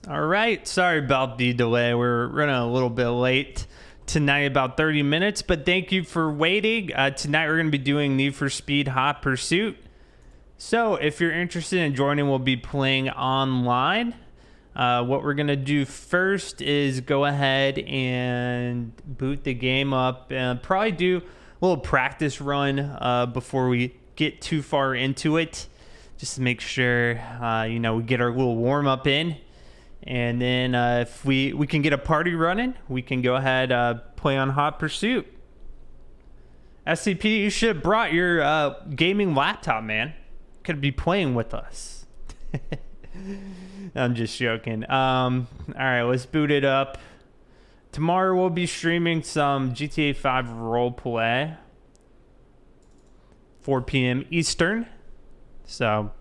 All right, sorry about the delay. We're running a little bit late tonight, about 30 minutes, but thank you for waiting. Tonight we're going to be doing Need for Speed Hot Pursuit. So if you're interested in joining, we'll be playing online. What we're going to do first is go ahead and boot the game up and probably do a little practice run before we get too far into it, just to make sure, we get our little warm up in. And then if we can get a party running, we can go ahead play on Hot Pursuit. SCP, you should have brought your gaming laptop, man. Could be playing with us. I'm just joking. All right, let's boot it up. Tomorrow we'll be streaming some GTA 5 roleplay, 4 p.m. Eastern. So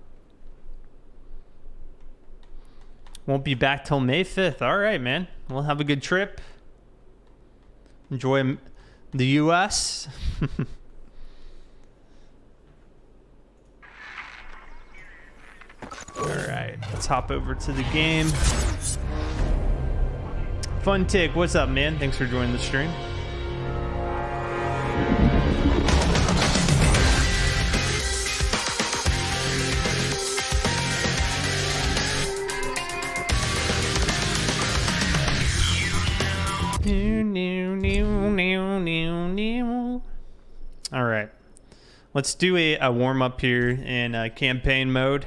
won't be back till May 5th. All right, man. We'll have a good trip. Enjoy the U.S. All right, let's hop over to the game. Fun Tick, what's up, man? Thanks for joining the stream. All right, let's do a warm up here in campaign mode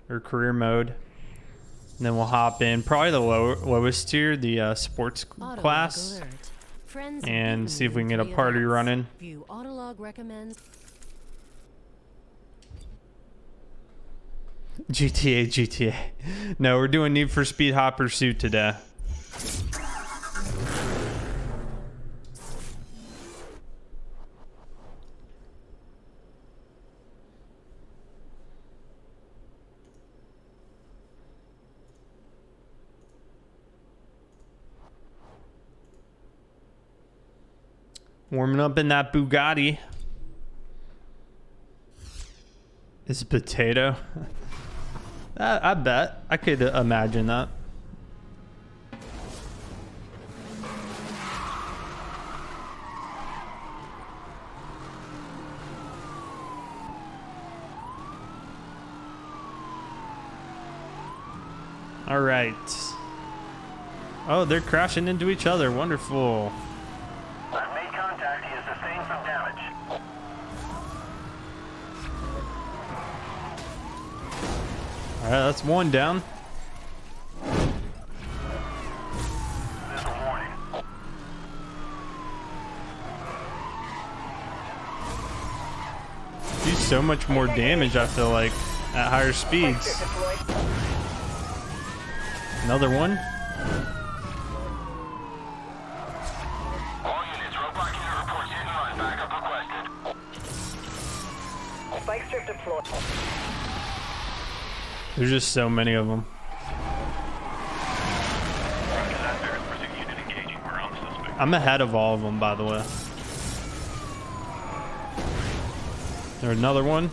or career mode, and then we'll hop in probably the lowest tier, the sports class, and see if we can get a party running. GTA. No, we're doing Need for Speed Hot Pursuit today. Warming up in that Bugatti. It's a potato. I bet. I could imagine that. All right. Oh, they're crashing into each other. Wonderful. I've made contact. He has sustained some damage. All right, that's one down. Missile warning. Do so much more damage, I feel like, at higher speeds. Another one. All units, roadblock unit reports hit and run. Backup requested. Spike strip deployed. There's just so many of them. I'm ahead of all of them, by the way. There's another one.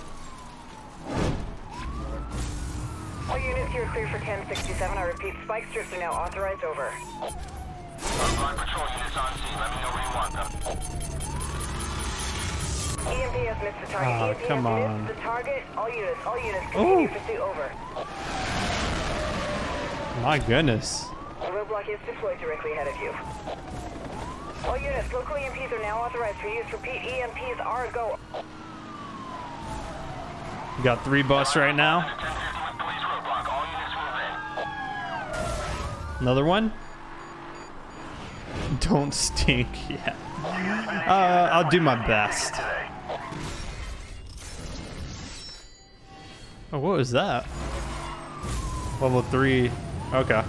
All units here clear for 1067. I repeat, spike strips are now authorized over. Roadblock patrol units on scene. Let me know where you want them. EMP has missed the target. Oh, EMP come has on. missed the target. All units, continue pursuit over. My goodness. The roadblock is deployed directly ahead of you. All units, local EMPs are now authorized for use. Repeat, EMPs are a go. We got 3 busts right now. 1051 police roadblock. All units move in. Another one. Don't stink yet. I'll do my best. Oh, what was that? Level 3. Okay.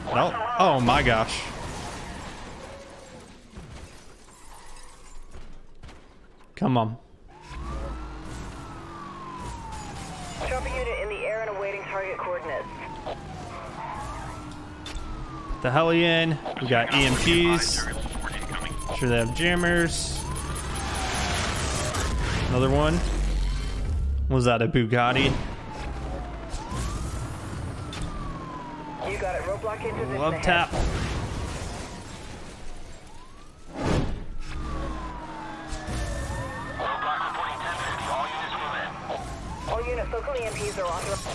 No. Oh my gosh. Come on. Trophy unit in the air and awaiting target coordinates. Put the heli in. We got EMPs. Sure they have jammers. Another one. Was that a Bugatti? You got it. Roadblock in position Love ahead. tap. Roadblock reporting 1050. All units move in. All units, local EMPs are authorized.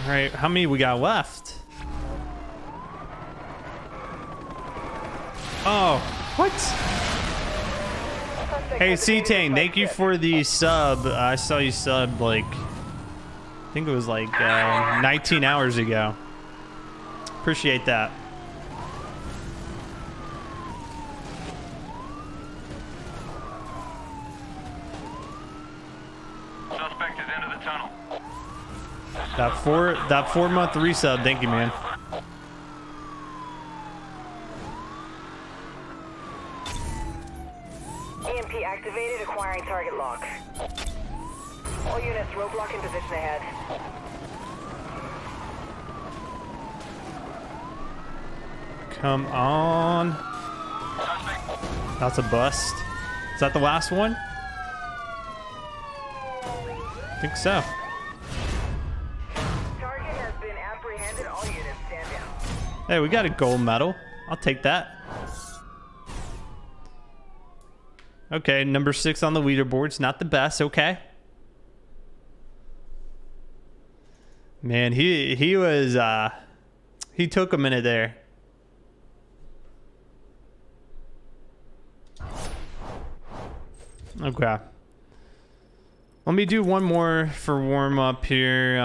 All right, how many we got left? Oh, what? Hey, C-Tane, thank you for the sub. I saw you sub like, I think it was like 19 hours ago. Appreciate that. Suspect is into the tunnel. That 4-month resub, thank you, man. EMP activated, acquiring target lock. All units, roadblock in position ahead. Come on. That's a bust. Is that the last one? I think so. Target has been apprehended. All units, stand down. Hey, we got a gold medal. I'll take that. Okay, number 6 on the leaderboard's not the best. Okay. Man, he was he took a minute there. Okay. Let me do one more for warm up here.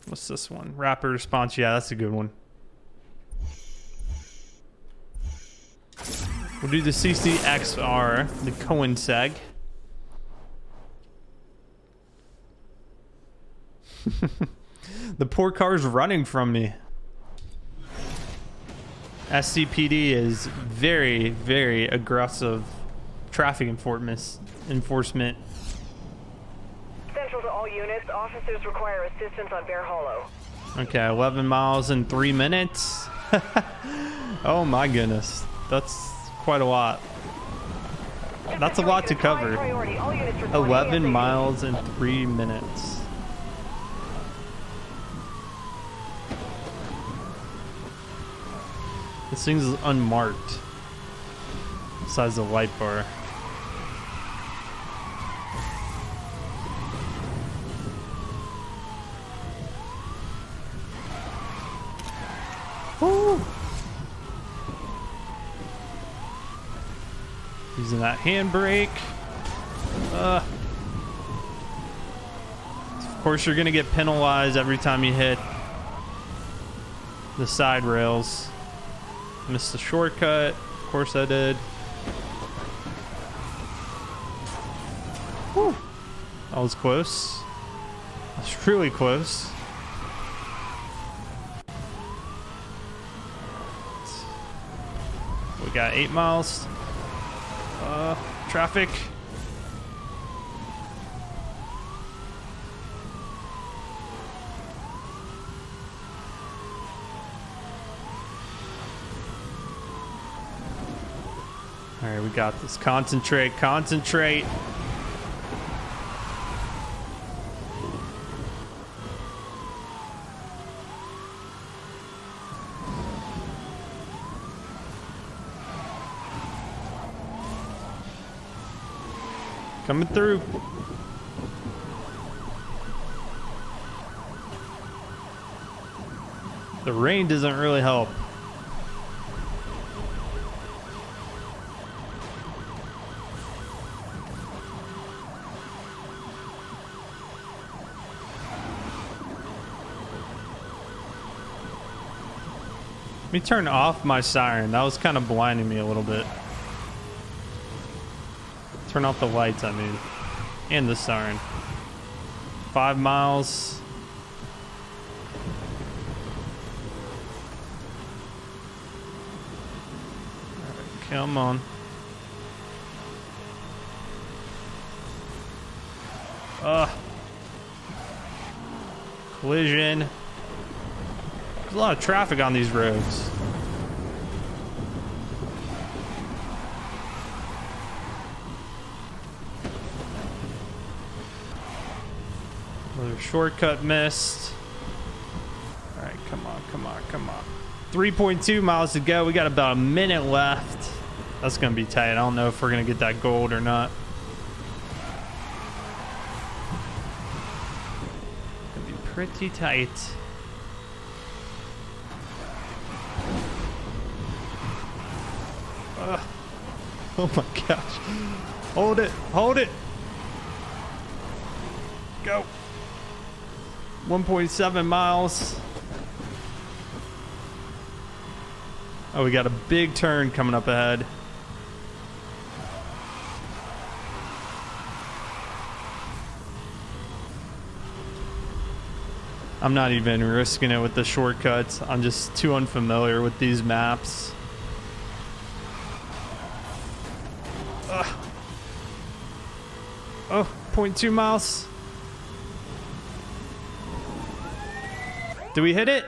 What's this one? Rapid response. Yeah, that's a good one. We'll do the CCXR, the Cohen seg. The poor car's running from me. SCPD is very, very aggressive traffic enforcement. Central to all units, officers require assistance on Bear Hollow. Okay, 11 miles in 3 minutes. Oh my goodness. That's quite a lot. That's a lot to cover. 11 miles in 3 minutes. This thing is unmarked. Besides the light bar. Woo! Using that handbrake. Of course, you're gonna get penalized every time you hit the side rails. Missed the shortcut. Of course I did. Whew. That was close. That was really close. We got 8 miles. Traffic. All right, we got this. Concentrate, concentrate. Coming through. The rain doesn't really help. Let me turn off my siren. That was kind of blinding me a little bit. Turn off the lights, I mean. And the siren. 5 miles. All right, come on. Collision. There's a lot of traffic on these roads. Another shortcut missed. come on, come on. 3.2 miles to go. We got about a minute left. That's going to be tight. I don't know if we're going to get that gold or not. Going to be pretty tight. Oh my gosh. Hold it. Hold it. Go. 1.7 miles. Oh, we got a big turn coming up ahead. I'm not even risking it with the shortcuts. I'm just too unfamiliar with these maps. Oh, 0.2 miles. Do we hit it?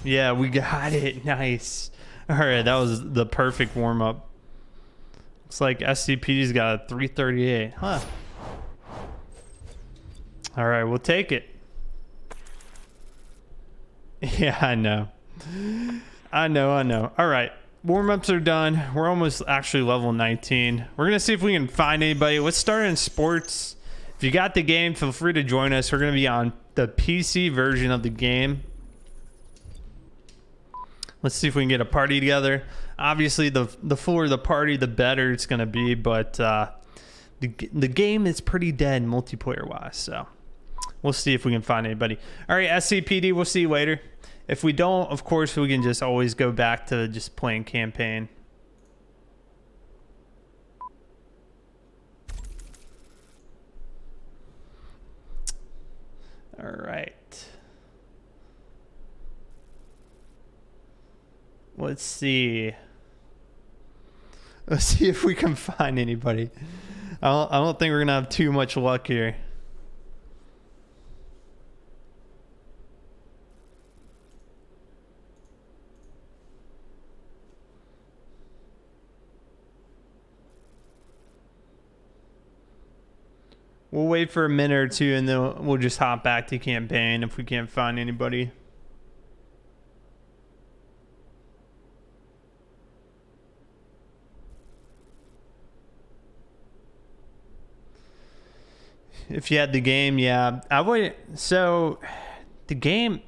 Yeah, we got it. Nice. All right, that was the perfect warm-up. Looks like SCPD's got a 338. Huh. All right, we'll take it. Yeah, I know. I know. All right. Warm-ups are done. We're almost actually level 19. We're going to see if we can find anybody. Let's start in sports. If you got the game, feel free to join us. We're going to be on the PC version of the game. Let's see if we can get a party together. Obviously, the fuller the party, the better it's going to be. But the game is pretty dead multiplayer-wise. So we'll see if we can find anybody. All right, SCPD, we'll see you later. If we don't, of course, we can just always go back to just playing campaign. All right. Let's see. Let's see if we can find anybody. I don't think we're going to have too much luck here. We'll wait for a minute or two, and then we'll just hop back to campaign if we can't find anybody. If you had the game, yeah. I would. So, the game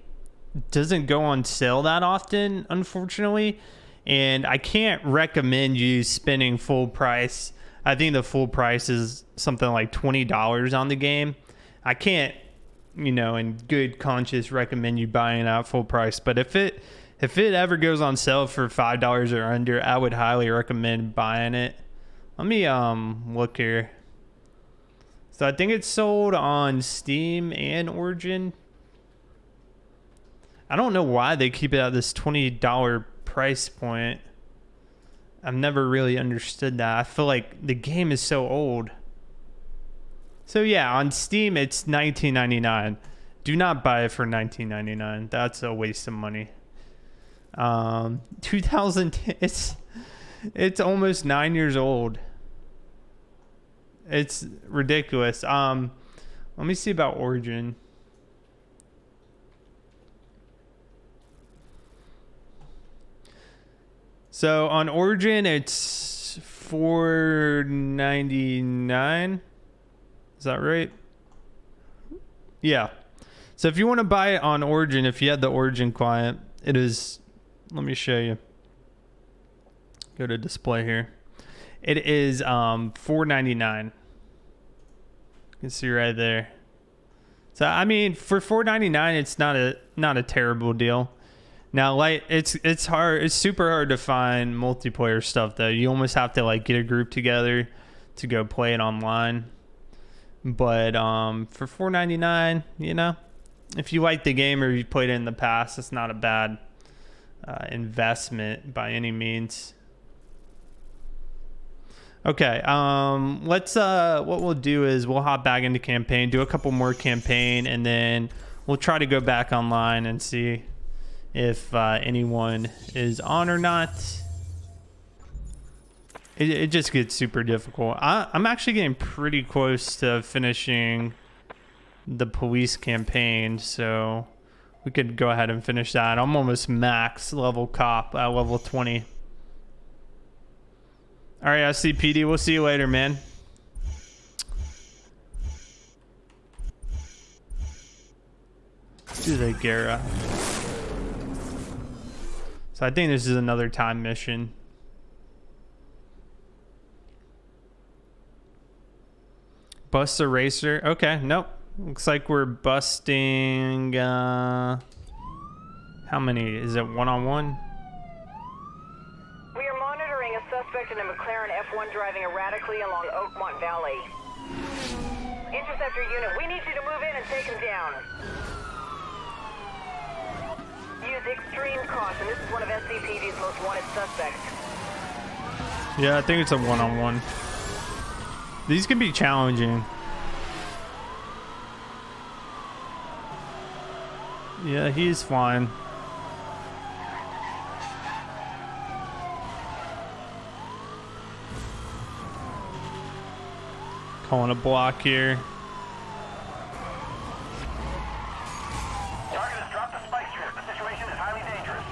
doesn't go on sale that often, unfortunately. And I can't recommend you spending full price. I think the full price is something like $20 on the game. I can't, in good conscience recommend you buying it at full price. But if it ever goes on sale for $5 or under, I would highly recommend buying it. Let me look here. So I think it's sold on Steam and Origin. I don't know why they keep it at this $20 price point. I've never really understood that. I feel like the game is so old. So yeah, on Steam it's $19.99. Do not buy it for $19.99. That's a waste of money. 2010. It's almost 9 years old. It's ridiculous. Let me see about Origin. So on Origin, it's $4.99. Is that right? Yeah. So if you want to buy it on Origin, if you had the Origin client, it is. Let me show you. Go to display here. It is $4.99. You can see right there. So I mean, for $4.99, it's not a terrible deal. Now, like it's hard. It's super hard to find multiplayer stuff though. You almost have to like get a group together to go play it online. But for $4.99, if you like the game or you played it in the past, it's not a bad investment by any means. Okay, let's what we'll do is we'll hop back into campaign, do a couple more campaign, and then we'll try to go back online and see if anyone is on or not. It just gets super difficult. I'm actually getting pretty close to finishing the police campaign, so we could go ahead and finish that. I'm almost max level cop at level 20. All right, SCPD, we'll see you later, man. Let's do the Gara. So I think this is another time mission. Bust a racer. Okay, nope. Looks like we're busting. How many? Is it one-on-one? We are monitoring a suspect in a McLaren F1 driving erratically along Oakmont Valley. Interceptor unit, we need you to move in and take him down. Use extreme caution. This is one of SCPD's most wanted suspects. Yeah, I think it's a one-on-one. These can be challenging. Yeah, he's fine. Calling a block here. Target has dropped the spike strip. The situation is highly dangerous.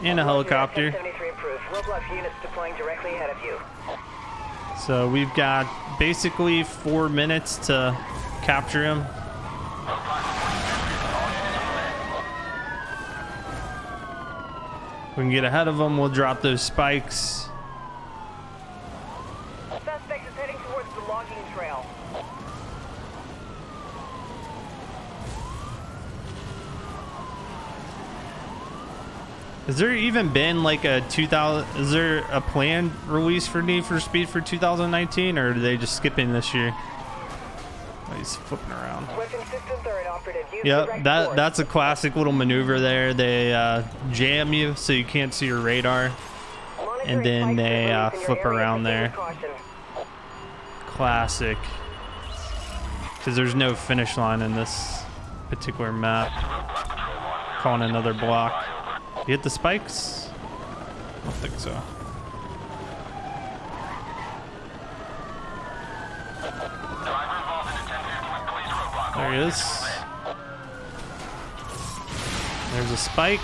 And a helicopter. 73 approved. Roadblock units deploying directly ahead of you. So we've got basically 4 minutes to capture him. We can get ahead of them. We'll drop those spikes. Suspect is heading towards the logging trail. Has there even been like a 2000? Is there a planned release for Need for Speed for 2019, or are they just skipping this year? Oh, he's flipping around. Weapon systems are inoperative. Use Yep, direct force. that's a classic little maneuver there. They jam you so you can't see your radar, Monitoring and then spikes they and moves in your flip area. around Proceed there. with caution. Classic. Because there's no finish line in this particular map. Calling another block. You hit the spikes? I don't think so. There he is. There's a spike.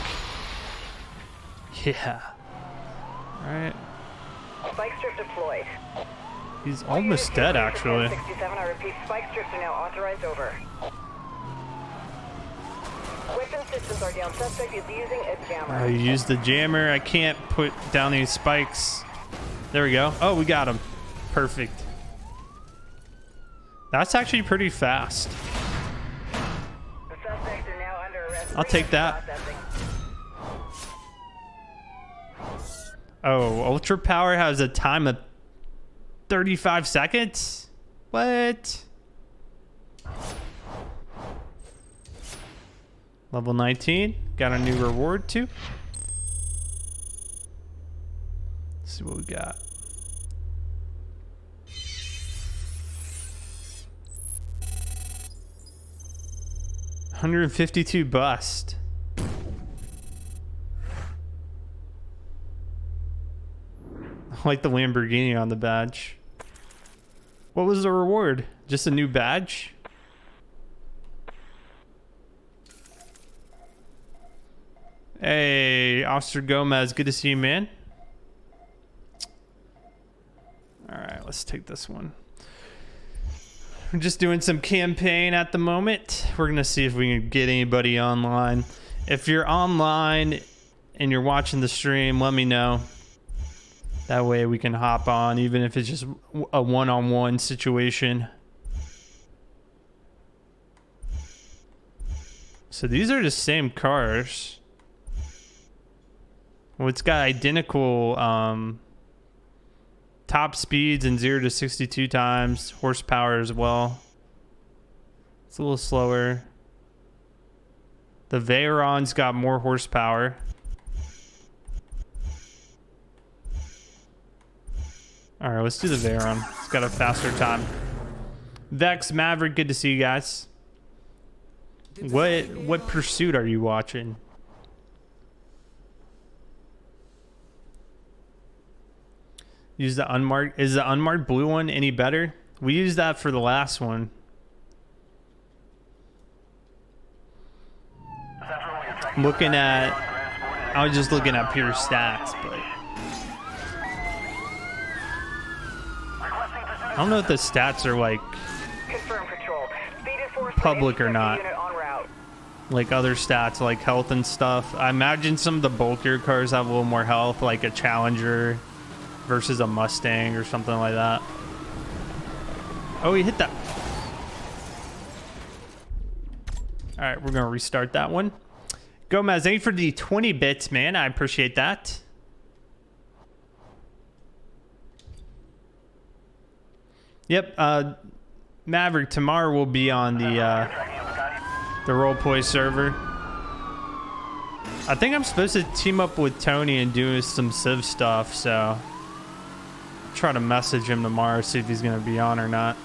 Yeah. Alright. Spike strip deployed. He's almost dead, actually. 67, I repeat, spike strips are now authorized over. Weapon systems are down. Suspect is using a jammer. I used the jammer. I can't put down these spikes. There we go. Oh, we got him. Perfect. That's actually pretty fast. The suspects are now under arrest. I'll take that. Processing. Oh, Ultra Power has a time of 35 seconds? What? Level 19. Got a new reward too. Let's see what we got. $152 bust. I like the Lamborghini on the badge. What was the reward? Just a new badge? Hey, Officer Gomez, good to see you, man. All right, let's take this one. We're just doing some campaign at the moment. We're gonna see if we can get anybody online. If you're online and you're watching the stream, let me know. That way we can hop on, even if it's just a one-on-one situation. So these are the same cars. Well, it's got identical top speeds and 0 to 62 times, horsepower as well. It's a little slower. The Veyron's got more horsepower. All right, let's do the Veyron. It's got a faster time. Vex, Maverick, good to see you guys. What pursuit are you watching? Use the unmarked. Is the unmarked blue one any better? We used that for the last one. looking at, I was just looking at pure stats, but I don't know if the stats are like Confirm control. Speed enforcement public or interceptor not. unit en route. Like other stats like health and stuff. I imagine some of the bulkier cars have a little more health, like a Challenger versus a Mustang or something like that. Oh, he hit that. All right, we're gonna restart that one. Gomez, thank you for the 20 bits, man. I appreciate that. Yep, Maverick, tomorrow will be on the roleplay server. I think I'm supposed to team up with Tony and do some Civ stuff, so I'll try to message him tomorrow, see if he's gonna be on or not.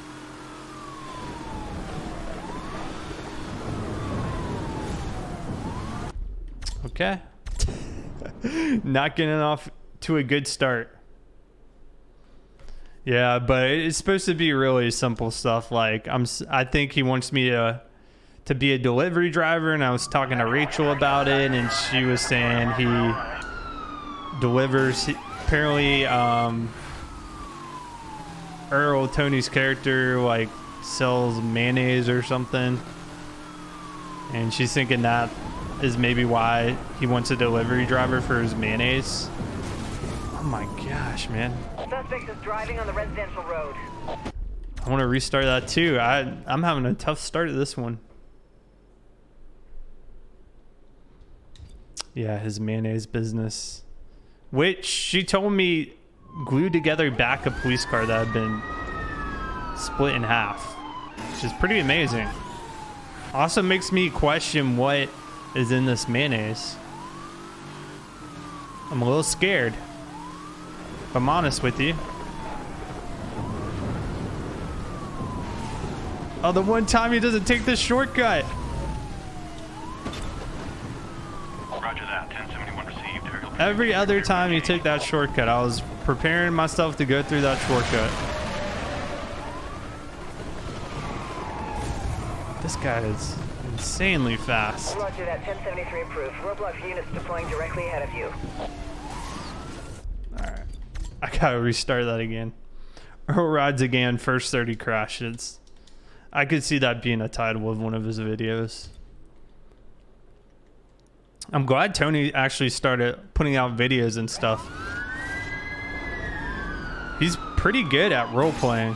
Okay. Not getting off to a good start. Yeah, but it's supposed to be really simple stuff. Like I think he wants me to be a delivery driver, and I was talking to Rachel about it, and she was saying he delivers. Apparently, Earl, Tony's character, like sells mayonnaise or something, and she's thinking that is maybe why he wants a delivery driver for his mayonnaise. Oh my gosh, man. Suspect is driving on the residential road. I want to restart that too. I'm having a tough start to this one. Yeah, his mayonnaise business. Which she told me glued together back a police car that had been split in half. Which is pretty amazing. Also makes me question what is in this mayonnaise. I'm a little scared, if I'm honest with you. Oh, the one time he doesn't take this shortcut. Roger that. 1071 received. Every other time you take that shortcut, I was preparing myself to go through that shortcut. This guy is insanely fast. Roger that. 1073 approved. Roadblock units deploying directly ahead of you. Alright. I gotta restart that again. Earl rides again, first 30 crashes. I could see that being a title of one of his videos. I'm glad Tony actually started putting out videos and stuff. He's pretty good at role playing.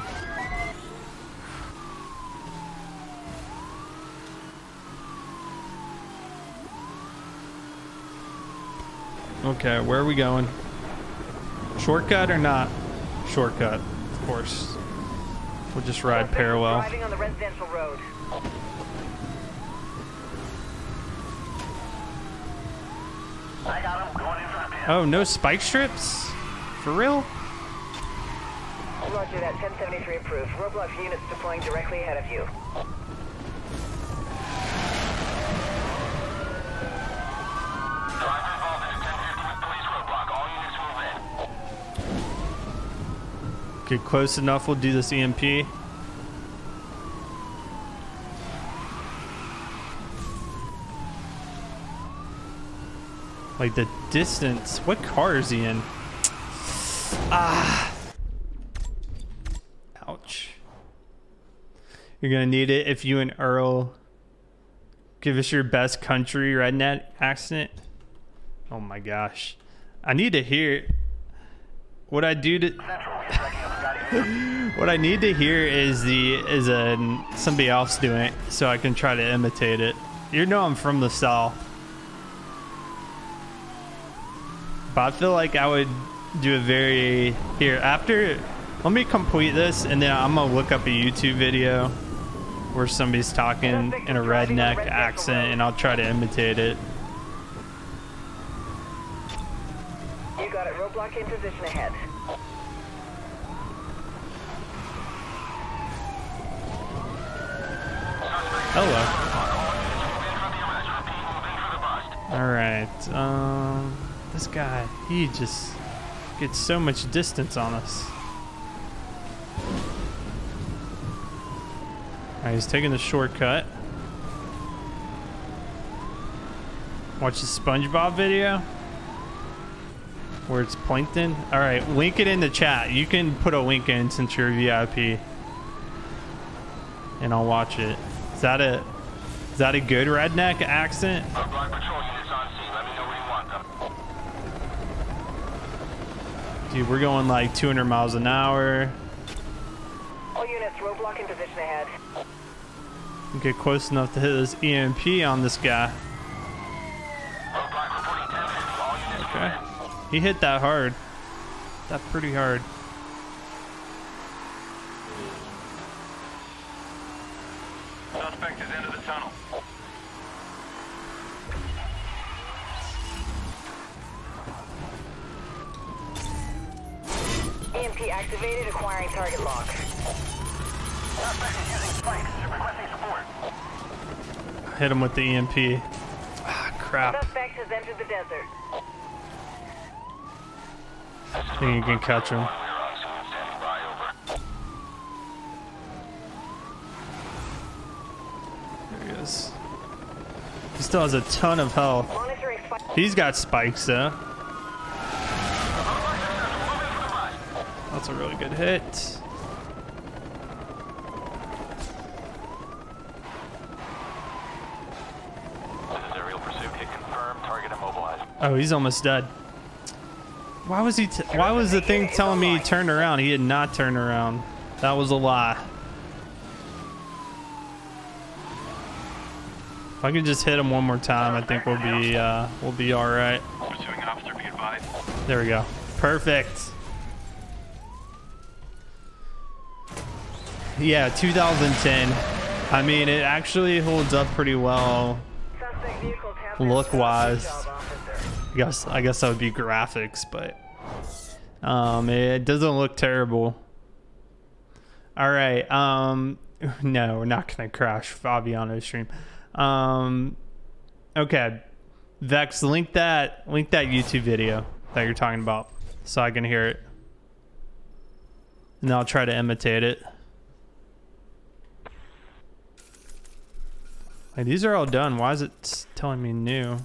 Okay, where are we going? Shortcut or not? Shortcut, of course. We'll just ride Suspect is parallel. driving on the residential road. I got him going in for the pin. Oh, no spike strips? For real? Roger that. 1073 approved. Roadblock units deploying directly ahead of you. Driver involved in a 1050 with police roadblock. All units move in. Get close enough, we'll do this EMP. Like the distance. What car is he in? Ah. Ouch. You're gonna need it if you and Earl give us your best country redneck accent. Oh my gosh. I need to hear what I do to what I need to hear is somebody else doing it so I can try to imitate it. You know I'm from the South. But I feel like I would do a very let me complete this and then I'm gonna look up a YouTube video where somebody's talking in a redneck accent and I'll try to imitate it. You got it. Roadblock in position ahead. Hello. Alright, this guy, he just gets so much distance on us. Alright, he's taking the shortcut. Watch the SpongeBob video where it's plankton. All right, link it in the chat. You can put a link in since you're a VIP, and I'll watch it. Is that a good redneck accent? Roadblock patrol units on scene. Let me know where you want them. Dude, we're going like 200 miles an hour. All units, roadblock in position ahead. Get close enough to hit this EMP on this guy. Roadblock reporting 1050. All units move Okay. in. He hit that hard. That pretty hard. Suspect is into the tunnel. EMP activated, acquiring target lock. Suspect is using spikes. Requesting support. Hit him with the EMP. Ah, crap. Suspect has entered the desert. I think you can catch him. We're on scene. Standing by. Over. There he is. He still has a ton of health. Monitoring spike. He's got spikes though. That's a really good hit. This is aerial pursuit. Hit confirmed. Target immobilized. Oh, he's almost dead. Why was he? Why was the thing telling me he turned around? He did not turn around. That was a lie. If I can just hit him one more time, I think we'll be all right. Pursuing officer, be advised. There we go. Perfect. Yeah, 2010. I mean, it actually holds up pretty well. Suspect vehicle tapped. Look-wise. Good job, officer. I guess that would be graphics, but it doesn't look terrible. All right. No, we're not gonna crash Fabiano's stream. Okay. Vex, link that YouTube video that you're talking about so I can hear it. And I'll try to imitate it. Hey, these are all done. Why is it telling me new?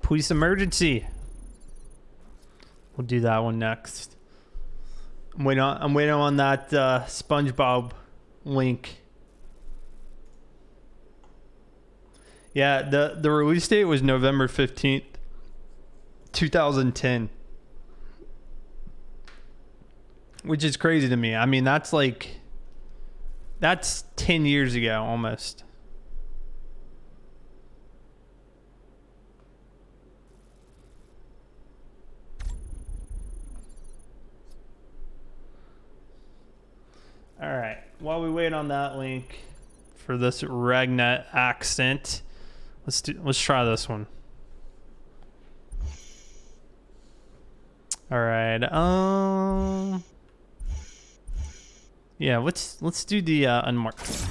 Police emergency. We'll do that one next. I'm waiting on that SpongeBob link. Yeah, the release date was November 15th, 2010. Which is crazy to me. I mean, that's 10 years ago almost. All right. While we wait on that link for this Ragnet accent, let's try this one. All right. Yeah, let's do the Unmarked.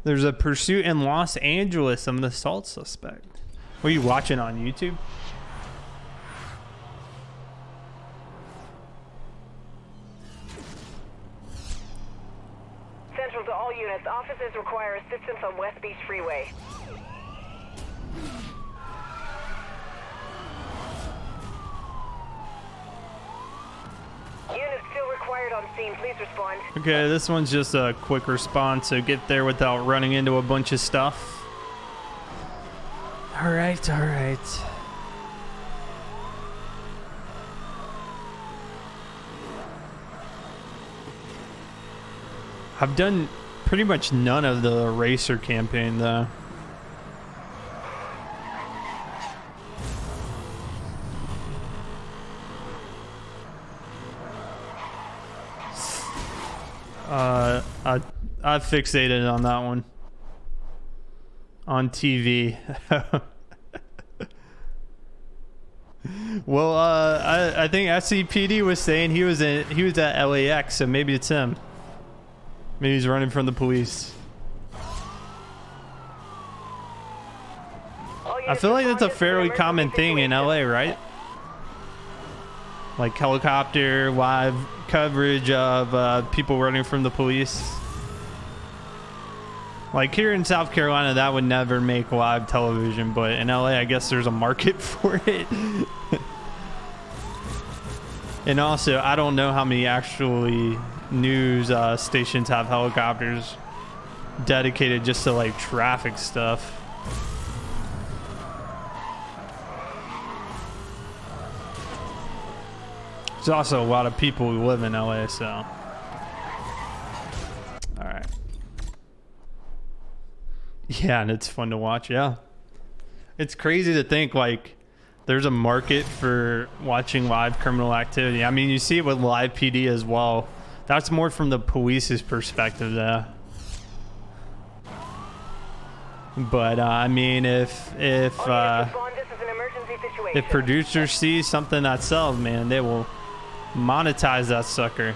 There's a pursuit in Los Angeles of an assault suspect. What are you watching on YouTube? Central to all units. Officers require assistance on West Beach Freeway. Units still required on scene. Please respond. Okay, this one's just a quick response, so get there without running into a bunch of stuff. All right, all right. I've done pretty much none of the racer campaign, though. I fixated on that one on TV. Well, I think SCPD was saying he was at LAX, so maybe it's him. Maybe he's running from the police. I feel like that's a fairly common thing in LA, right? Like helicopter live coverage of people running from the police. Like here in South Carolina, that would never make live television, but in LA, I guess there's a market for it. And also, I don't know how many actually news stations have helicopters dedicated just to like traffic stuff. There's also a lot of people who live in LA, so. All right. Yeah, and it's fun to watch, yeah. It's crazy to think, like, there's a market for watching live criminal activity. I mean, you see it with live PD as well. That's more from the police's perspective, though. But, I mean, if producers see something that sells, man, they will monetize that sucker.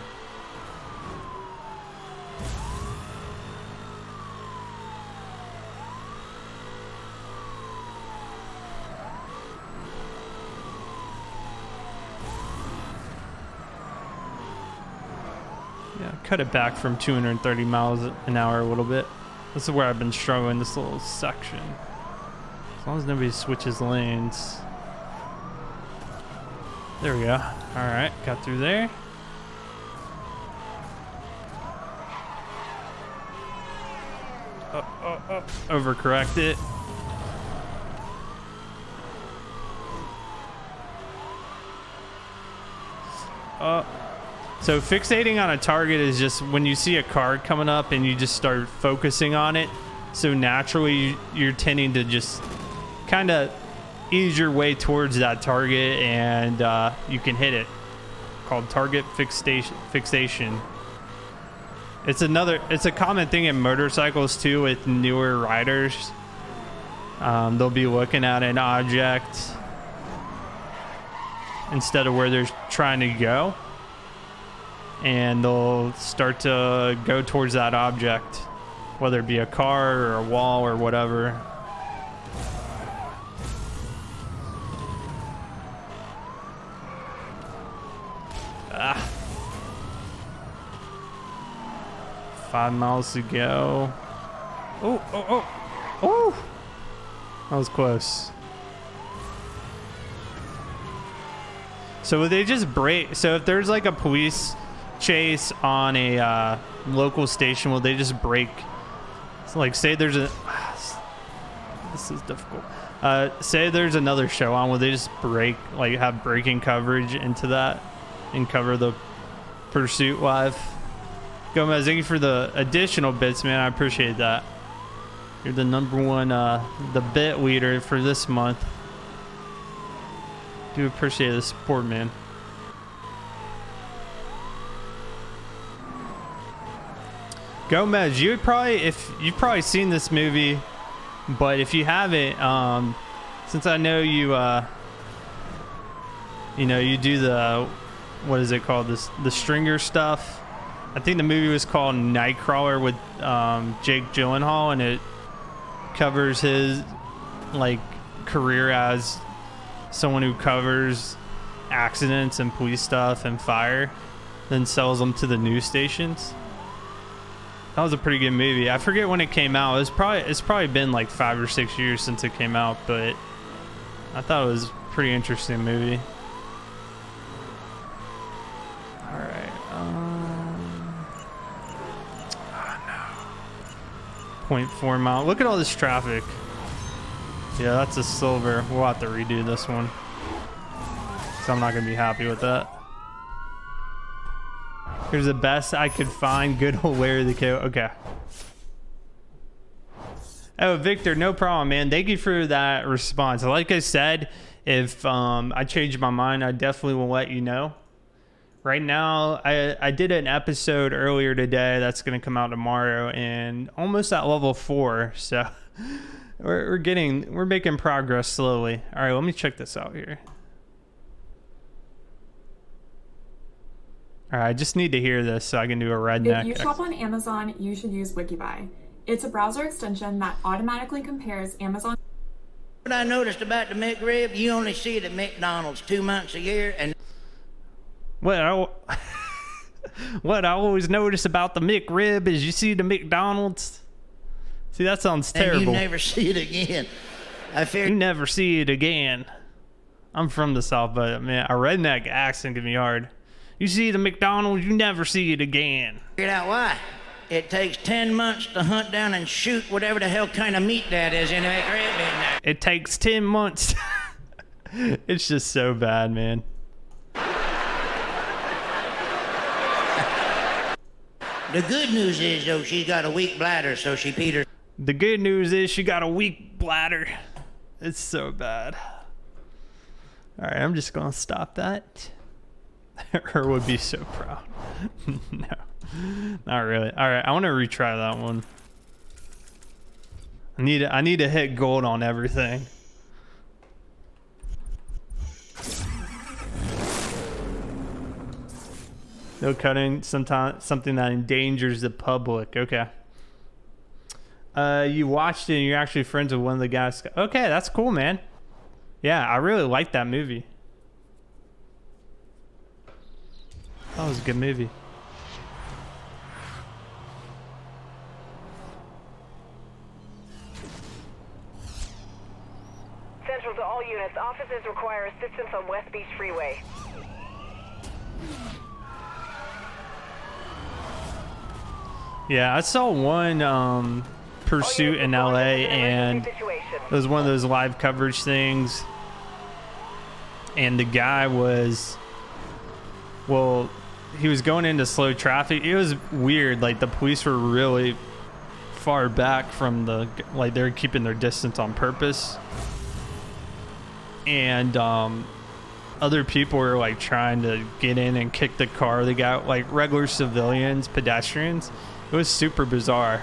Yeah, cut it back from 230 miles an hour a little bit. This is where I've been struggling, this little section. As long as nobody switches lanes. There we go. All right, got through there. Overcorrect it. So fixating on a target is just when you see a card coming up and you just start focusing on it. So naturally you're tending to just kind of ease your way towards that target and you can hit it. Called target fixation. It's a common thing in motorcycles too with newer riders. They'll be looking at an object instead of where they're trying to go. And they'll start to go towards that object, whether it be a car or a wall or whatever. Ah. 5 miles to go. Oh! That was close. So they just brake. So if there's like a police chase on a local station, will they just brake? So like say there's a this is difficult. Say there's another show on, will they just brake, like have braking coverage into that and cover the pursuit live? Gomez, thank you for the additional bits, man. I appreciate that. You're the #1 the bit leader for this month. Do appreciate the support, man. Gomez, you've probably seen this movie, but if you haven't, since I know you, you do the, what is it called, the stringer stuff. I think the movie was called Nightcrawler with Jake Gyllenhaal, and it covers his like career as someone who covers accidents and police stuff and fire, then sells them to the news stations. That was a pretty good movie. I forget when it came out. It's probably been like 5 or 6 years since it came out, but I thought it was a pretty interesting movie. All right. Oh no. 0.4 mile. Look at all this traffic. Yeah, that's a silver. We'll have to redo this one, so I'm not gonna be happy with that. Here's the best I could find. Good old Larry the Cable. Okay. Oh, Victor, no problem, man. Thank you for that response. Like I said, if I change my mind, I definitely will let you know. Right now, I did an episode earlier today that's going to come out tomorrow, and almost at level 4. So we're making progress slowly. All right, let me check this out here. All right, I just need to hear this so I can do a If redneck. you shop on Amazon, you should use Wikibuy. It's a browser extension that automatically compares Amazon. What I noticed about the McRib, you only see it at McDonald's 2 months a year, and What I always notice about the McRib is you see the McDonald's. See, that sounds terrible. you never see it again. I You figured never see it again. I'm from the South, but man, a redneck accent can be hard. You see the McDonald's, you never see it again. out why. It takes 10 months to hunt down and shoot whatever the hell kind of meat that is in the McRib in there. It takes 10 months. It's just so bad, man. The good news is, though, she's got a weak bladder, so she peed her. The good news is she got a weak bladder. It's so bad. All right, I'm just gonna stop that. Her would be so proud. No, not really. All right, I want to retry that one. I need to hit gold on everything. No cutting. Something that endangers the public. Okay. You watched it and you're actually friends with one of the guys. Okay, that's cool, man. Yeah, I really liked that movie. That was a good movie. Central to all units. Officers require assistance on West Beach Freeway. Yeah, I saw one pursuit in LA, and it was one of those live coverage things. And the guy was, well, he was going into slow traffic. It was weird. Like, the police were really far back from the, like, they were keeping their distance on purpose. And other people were, like, trying to get in and kick the car. They got, like, regular civilians, pedestrians. It was super bizarre.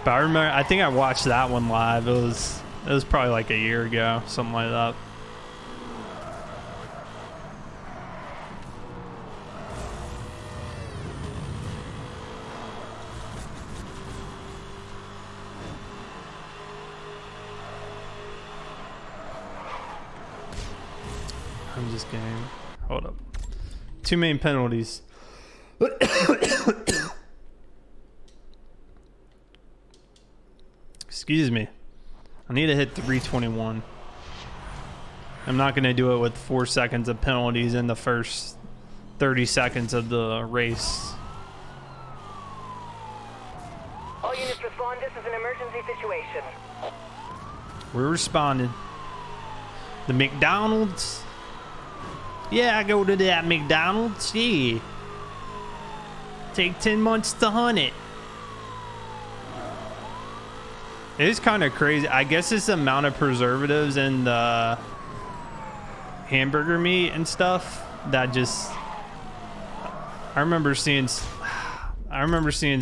But I remember, I think I watched that one live. It was probably like a year ago, something like that. I'm just kidding. Hold up. 2 main penalties. Excuse me. I need to hit 321. I'm not going to do it with 4 seconds of penalties in the first 30 seconds of the race. All units respond. This is an emergency situation. We're responding. The McDonald's. Yeah, I go to that McDonald's. Yeah. Take 10 months to hunt it. It is kind of crazy. I guess it's the amount of preservatives in the hamburger meat and stuff that just. I remember seeing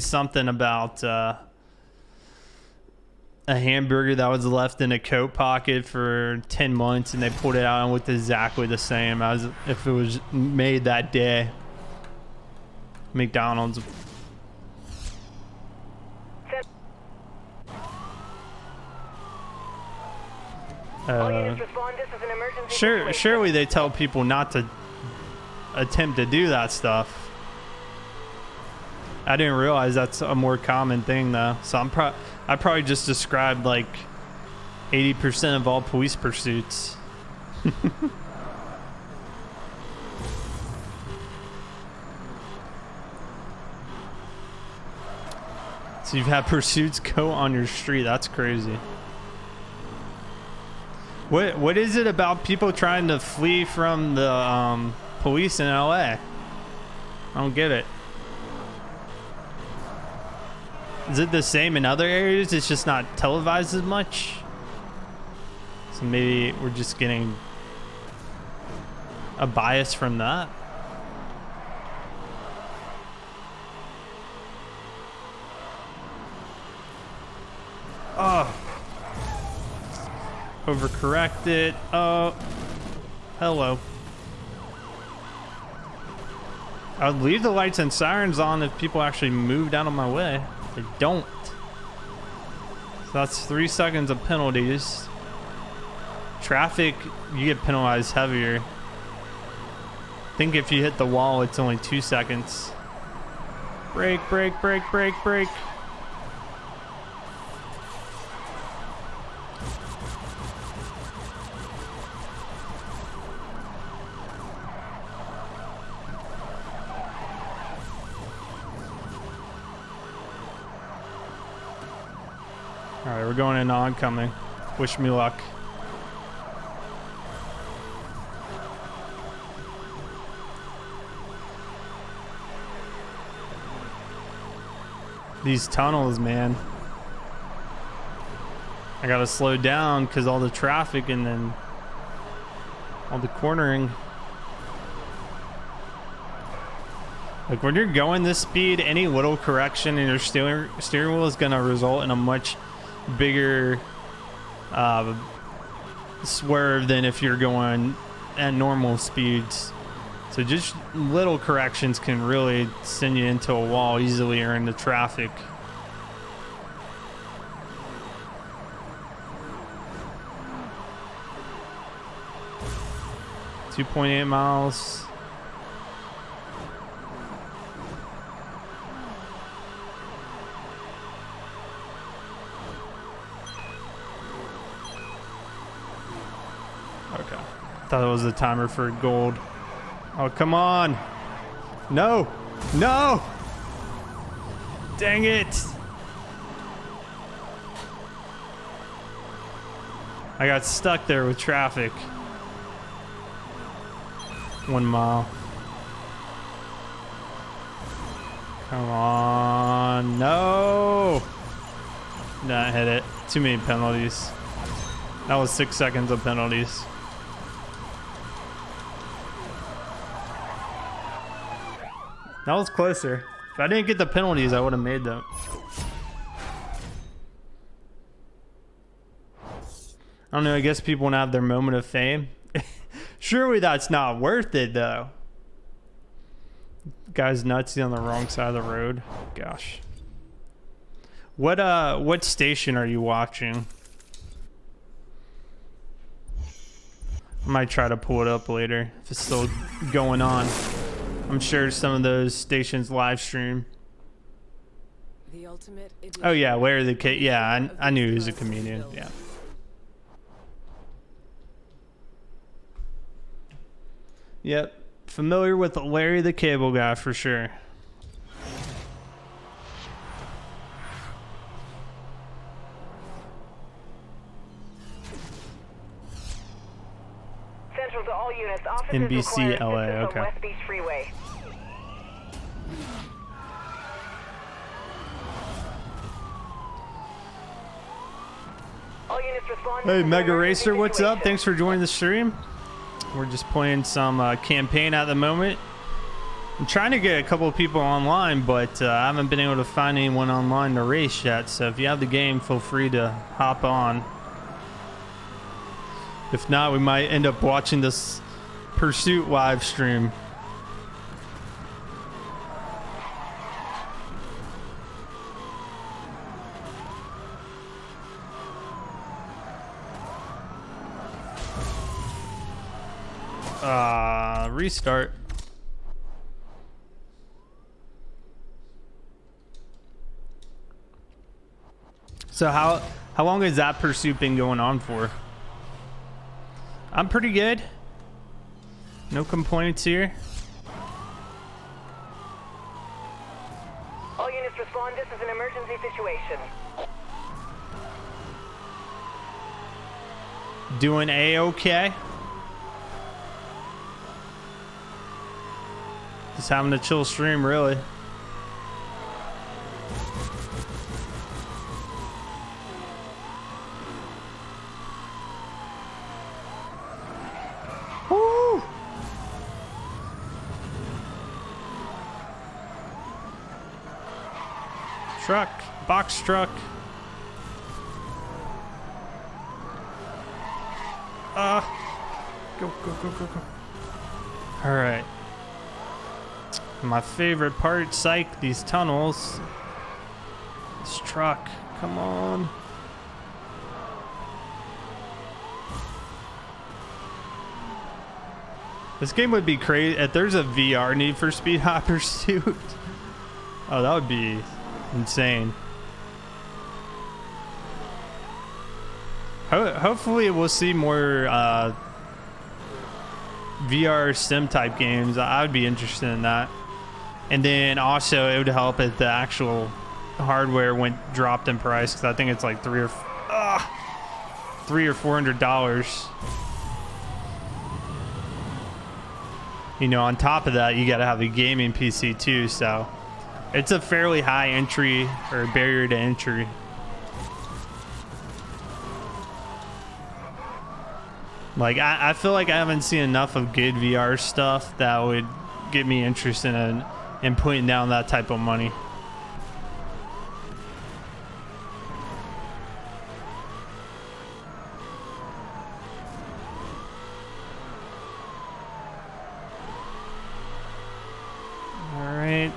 something about a hamburger that was left in a coat pocket for 10 months, and they pulled it out and looked exactly the same as if it was made that day. McDonald's. All units respond. This is an emergency situation. Surely they tell people not to attempt to do that stuff. I didn't realize that's a more common thing though. So I probably just described like 80% of all police pursuits. So you've had pursuits go on your street. That's crazy. What is it about people trying to flee from the police in LA? I don't get it. Is it the same in other areas? It's just not televised as much? So maybe we're just getting a bias from that. Oh. Overcorrected. Oh. Hello. I would leave the lights and sirens on if people actually moved out of my way. They don't. So that's 3 seconds of penalties. Traffic, you get penalized heavier. I think if you hit the wall, it's only 2 seconds. Brake, brake, brake, brake, brake. All right, we're going in oncoming. Wish me luck. These tunnels, man. I gotta slow down because all the traffic and then all the cornering. Like when you're going this speed, any little correction in your steering wheel is gonna result in a much bigger swerve than if you're going at normal speeds. So just little corrections can really send you into a wall easily or into traffic. .8 miles. Okay. Thought it was the timer for gold. Oh, come on. No. No. Dang it. I got stuck there with traffic. 1 mile. Come on. No. Nah, hit it. Too many penalties. That was 6 seconds of penalties. That was closer. If I didn't get the penalties, I would have made them. I don't know. I guess people want to have their moment of fame. Surely that's not worth it, though. Guy's nuts. He's on the wrong side of the road. Gosh. What station are you watching? I might try to pull it up later if it's still going on. I'm sure some of those stations live stream. Oh yeah, Larry the Kid. Yeah, I knew he was a comedian. Yeah. Yep, familiar with Larry the Cable Guy for sure. Central to all units. Officers NBC require LA. assistance on Okay. West Beach Freeway. All units respond. Hey, Mega Racer, what's up? Thanks for joining the stream. We're just playing some campaign at the moment. I'm trying to get a couple of people online, but I haven't been able to find anyone online to race yet. So if you have the game, feel free to hop on. If not, we might end up watching this Pursuit live stream. Restart. So how long has that pursuit been going on for? I'm pretty good. No complaints here. All units respond. This is an emergency situation. Doing A-okay. Just having a chill stream, really. Woo! Truck, box truck. Go, go, go, go, go. All right. My favorite part, psych, these tunnels. This truck, come on. This game would be crazy if there's a VR Need for Speed Hot Pursuit. Oh, that would be insane. Hopefully we'll see more VR sim type games. I would be interested in that. And then also it would help if the actual hardware dropped in price, because I think it's like $300 or $400. You know, on top of that, you got to have a gaming PC too, so it's a fairly high entry or barrier to entry. Like, I feel like I haven't seen enough of good VR stuff that would get me interested in putting down that type of money. All right.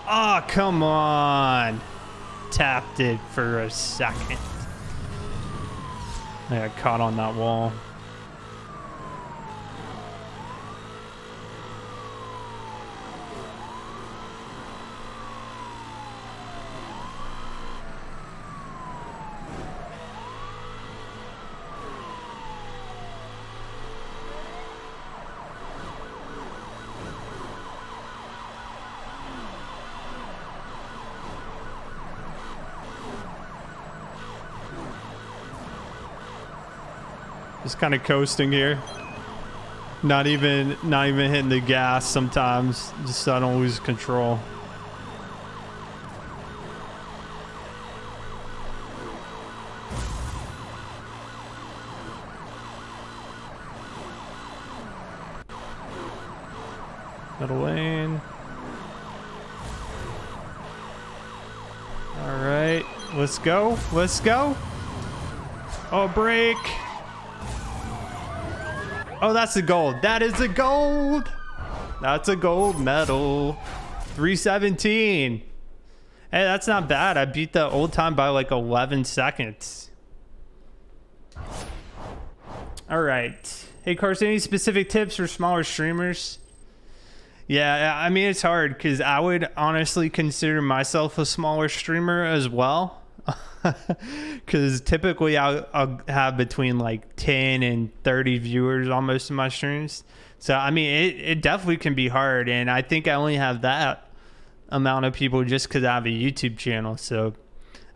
Oh, come on. Tapped it for a second. I got caught on that wall. Just kind of coasting here. Not even hitting the gas sometimes, just so I don't lose control. Middle lane. All right, let's go. Let's go. Oh, break. Oh, that's the gold. That is a gold. That's a gold medal. 317. Hey, that's not bad. I beat the old time by like 11 seconds. All right. Hey, Carson, any specific tips for smaller streamers? Yeah, I mean, it's hard because I would honestly consider myself a smaller streamer as well. Because typically I'll have between like 10 and 30 viewers on most of my streams. So, I mean, it definitely can be hard. And I think I only have that amount of people just because I have a YouTube channel. So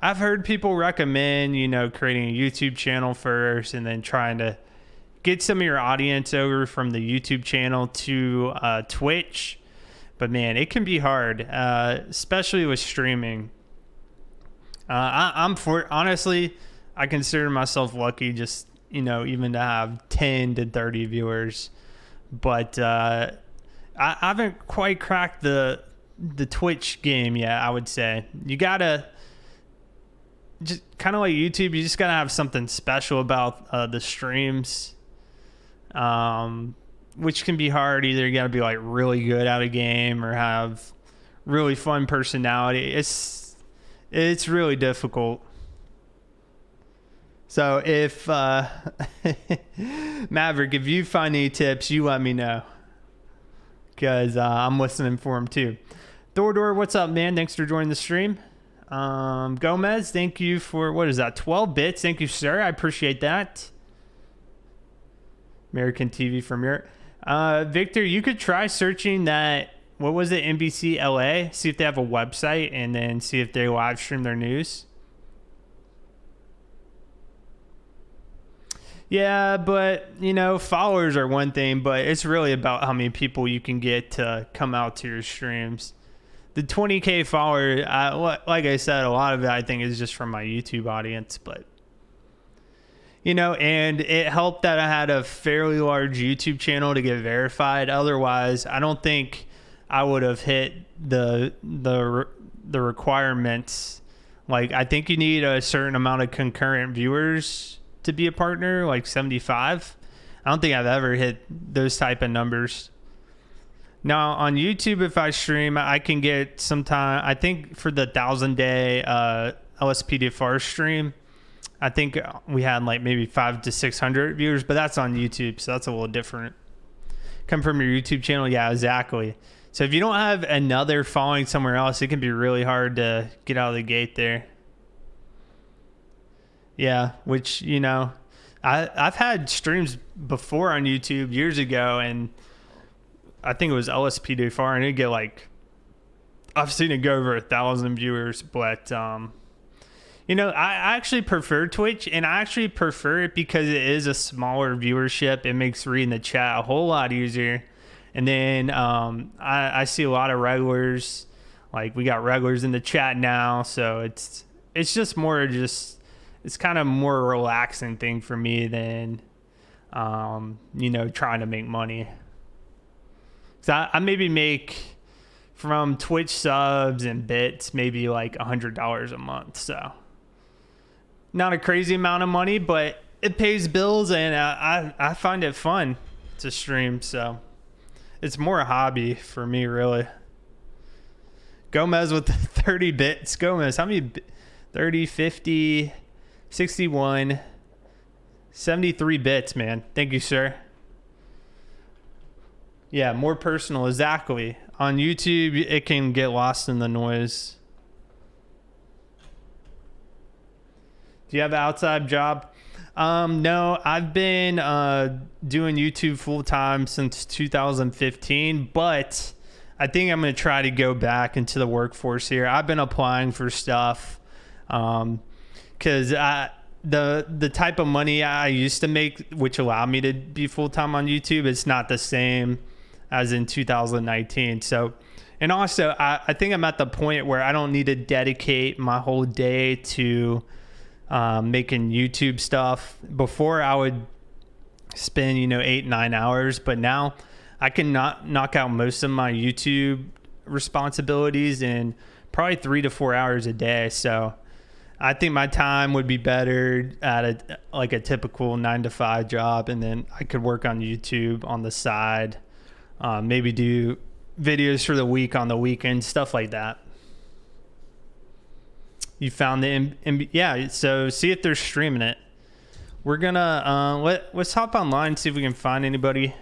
I've heard people recommend, you know, creating a YouTube channel first and then trying to get some of your audience over from the YouTube channel to Twitch. But man, it can be hard, especially with streaming. Honestly, I consider myself lucky just, you know, even to have 10 to 30 viewers. But I haven't quite cracked the Twitch game yet, I would say. You gotta, just kind of like YouTube, you just gotta have something special about the streams, which can be hard. Either you gotta be like really good at a game or have really fun personality. It's really difficult. So if Maverick, if you find any tips, you let me know, because I'm listening for them too. Thordor, what's up, man? Thanks for joining the stream. Gomez, thank you for, what is that, 12 bits? Thank you, sir. I appreciate that. American TV from Europe. Victor, you could try searching that, what was it, NBC LA? See if they have a website and then see if they live stream their news. Yeah, but, you know, followers are one thing, but it's really about how many people you can get to come out to your streams. The 20K follower, like I said, a lot of it I think is just from my YouTube audience, but, you know, and it helped that I had a fairly large YouTube channel to get verified. Otherwise, I don't think I would have hit the requirements. Like, I think you need a certain amount of concurrent viewers to be a partner, like 75. I don't think I've ever hit those type of numbers. Now on YouTube, if I stream, I can get sometime, I think for the 1,000-day LSPDFR stream, I think we had like maybe 500 to 600 viewers, but that's on YouTube, so that's a little different. Come from your YouTube channel? Yeah, exactly. So if you don't have another following somewhere else, it can be really hard to get out of the gate there. Yeah, which, you know, I've had streams before on YouTube years ago, and I think it was LSPDFR, and it'd get like, I've seen it go over 1,000 viewers, but you know, I actually prefer Twitch, and I actually prefer it because it is a smaller viewership. It makes reading the chat a whole lot easier. And then I see a lot of regulars, like we got regulars in the chat now, so it's just more it's kind of more a relaxing thing for me than you know, trying to make money. So I maybe make from Twitch subs and bits maybe like $100 a month, so not a crazy amount of money, but it pays bills, and I find it fun to stream, so it's more a hobby for me, really. Gomez with the 30 bits. Gomez, how many? 30, 50, 61, 73 bits, man. Thank you, sir. Yeah, more personal, exactly. On YouTube, it can get lost in the noise. Do you have an outside job? No, I've been doing YouTube full time since 2015, but I think I'm going to try to go back into the workforce here. I've been applying for stuff because the type of money I used to make, which allowed me to be full time on YouTube, it's not the same as in 2019. So, and also I think I'm at the point where I don't need to dedicate my whole day to making YouTube stuff. Before I would spend, you know, 8-9 hours, but now I can knock out most of my YouTube responsibilities in probably 3 to 4 hours a day. So I think my time would be better at a typical 9-to-5 job, and then I could work on YouTube on the side, maybe do videos for the week on the weekend, stuff like that. You found yeah, so see if they're streaming it. We're gonna let's hop online, see if we can find anybody.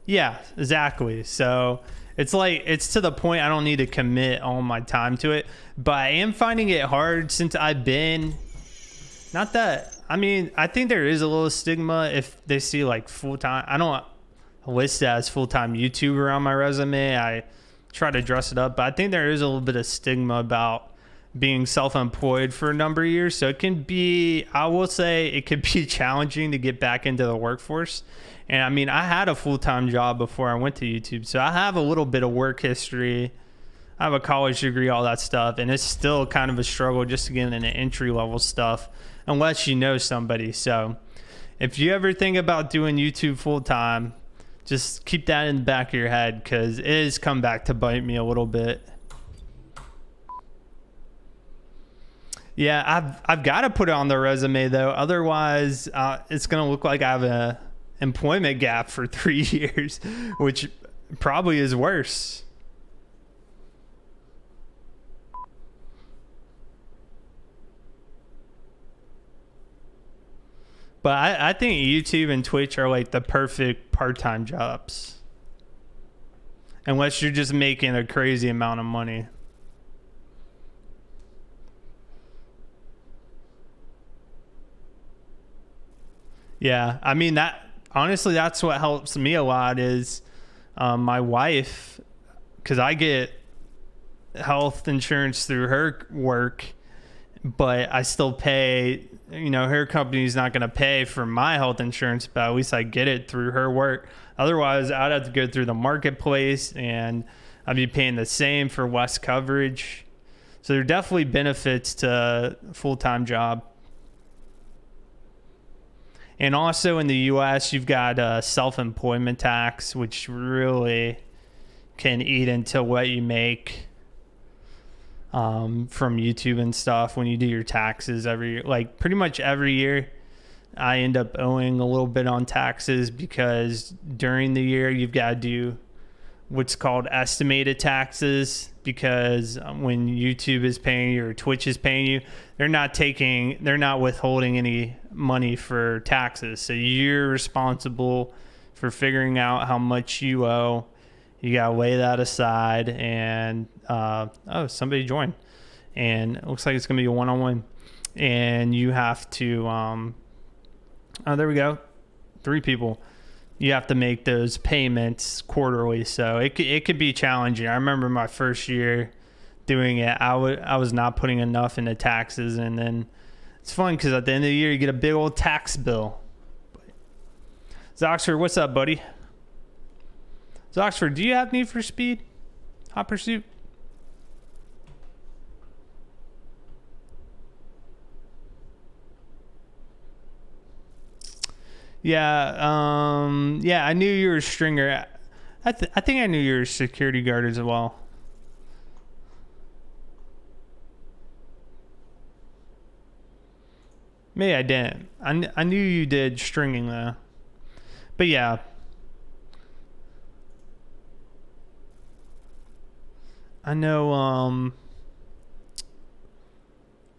Yeah, exactly. So it's like, it's to the point I don't need to commit all my time to it, but I am finding it hard since I've been, not that, I mean, I think there is a little stigma if they see like full-time. I don't list it as full-time YouTuber on my resume. I try to dress it up, but I think there is a little bit of stigma about being self-employed for a number of years. So it can be, I will say it could be challenging to get back into the workforce. And I mean, I had a full-time job before I went to YouTube, so I have a little bit of work history. I have a college degree, all that stuff, and it's still kind of a struggle just to get into entry-level stuff unless you know somebody. So if you ever think about doing YouTube full-time, just keep that in the back of your head, because it has come back to bite me a little bit. Yeah, I've got to put it on the resume though. Otherwise, it's gonna look like I have a employment gap for 3 years, which probably is worse. But I think YouTube and Twitch are like the perfect part-time jobs, unless you're just making a crazy amount of money. Yeah, I mean, that honestly, that's what helps me a lot is my wife, because I get health insurance through her work, but I still pay, you know, her company's not going to pay for my health insurance, but at least I get it through her work. Otherwise, I'd have to go through the marketplace and I'd be paying the same for less coverage. So there are definitely benefits to a full-time job. And also in the U.S., you've got self-employment tax, which really can eat into what you make. from YouTube and stuff when you do your taxes pretty much every year. I end up owing a little bit on taxes because during the year you've got to do what's called estimated taxes, because when YouTube is paying you or Twitch is paying you, they're not withholding any money for taxes. So you're responsible for figuring out how much you owe. You got to lay that aside. And somebody joined, and it looks like it's going to be a one-on-one, and you have to there we go, 3 people. You have to make those payments quarterly, so it could be challenging. I remember my first year doing it, I was not putting enough into taxes, and then it's fun because at the end of the year you get a big old tax bill. Zoxford, what's up, buddy? Zoxford, do you have Need for Speed Hot Pursuit? Yeah, I knew you were a stringer. I think I knew you were a security guard as well. Maybe I didn't. I knew you did stringing though. But yeah. I know,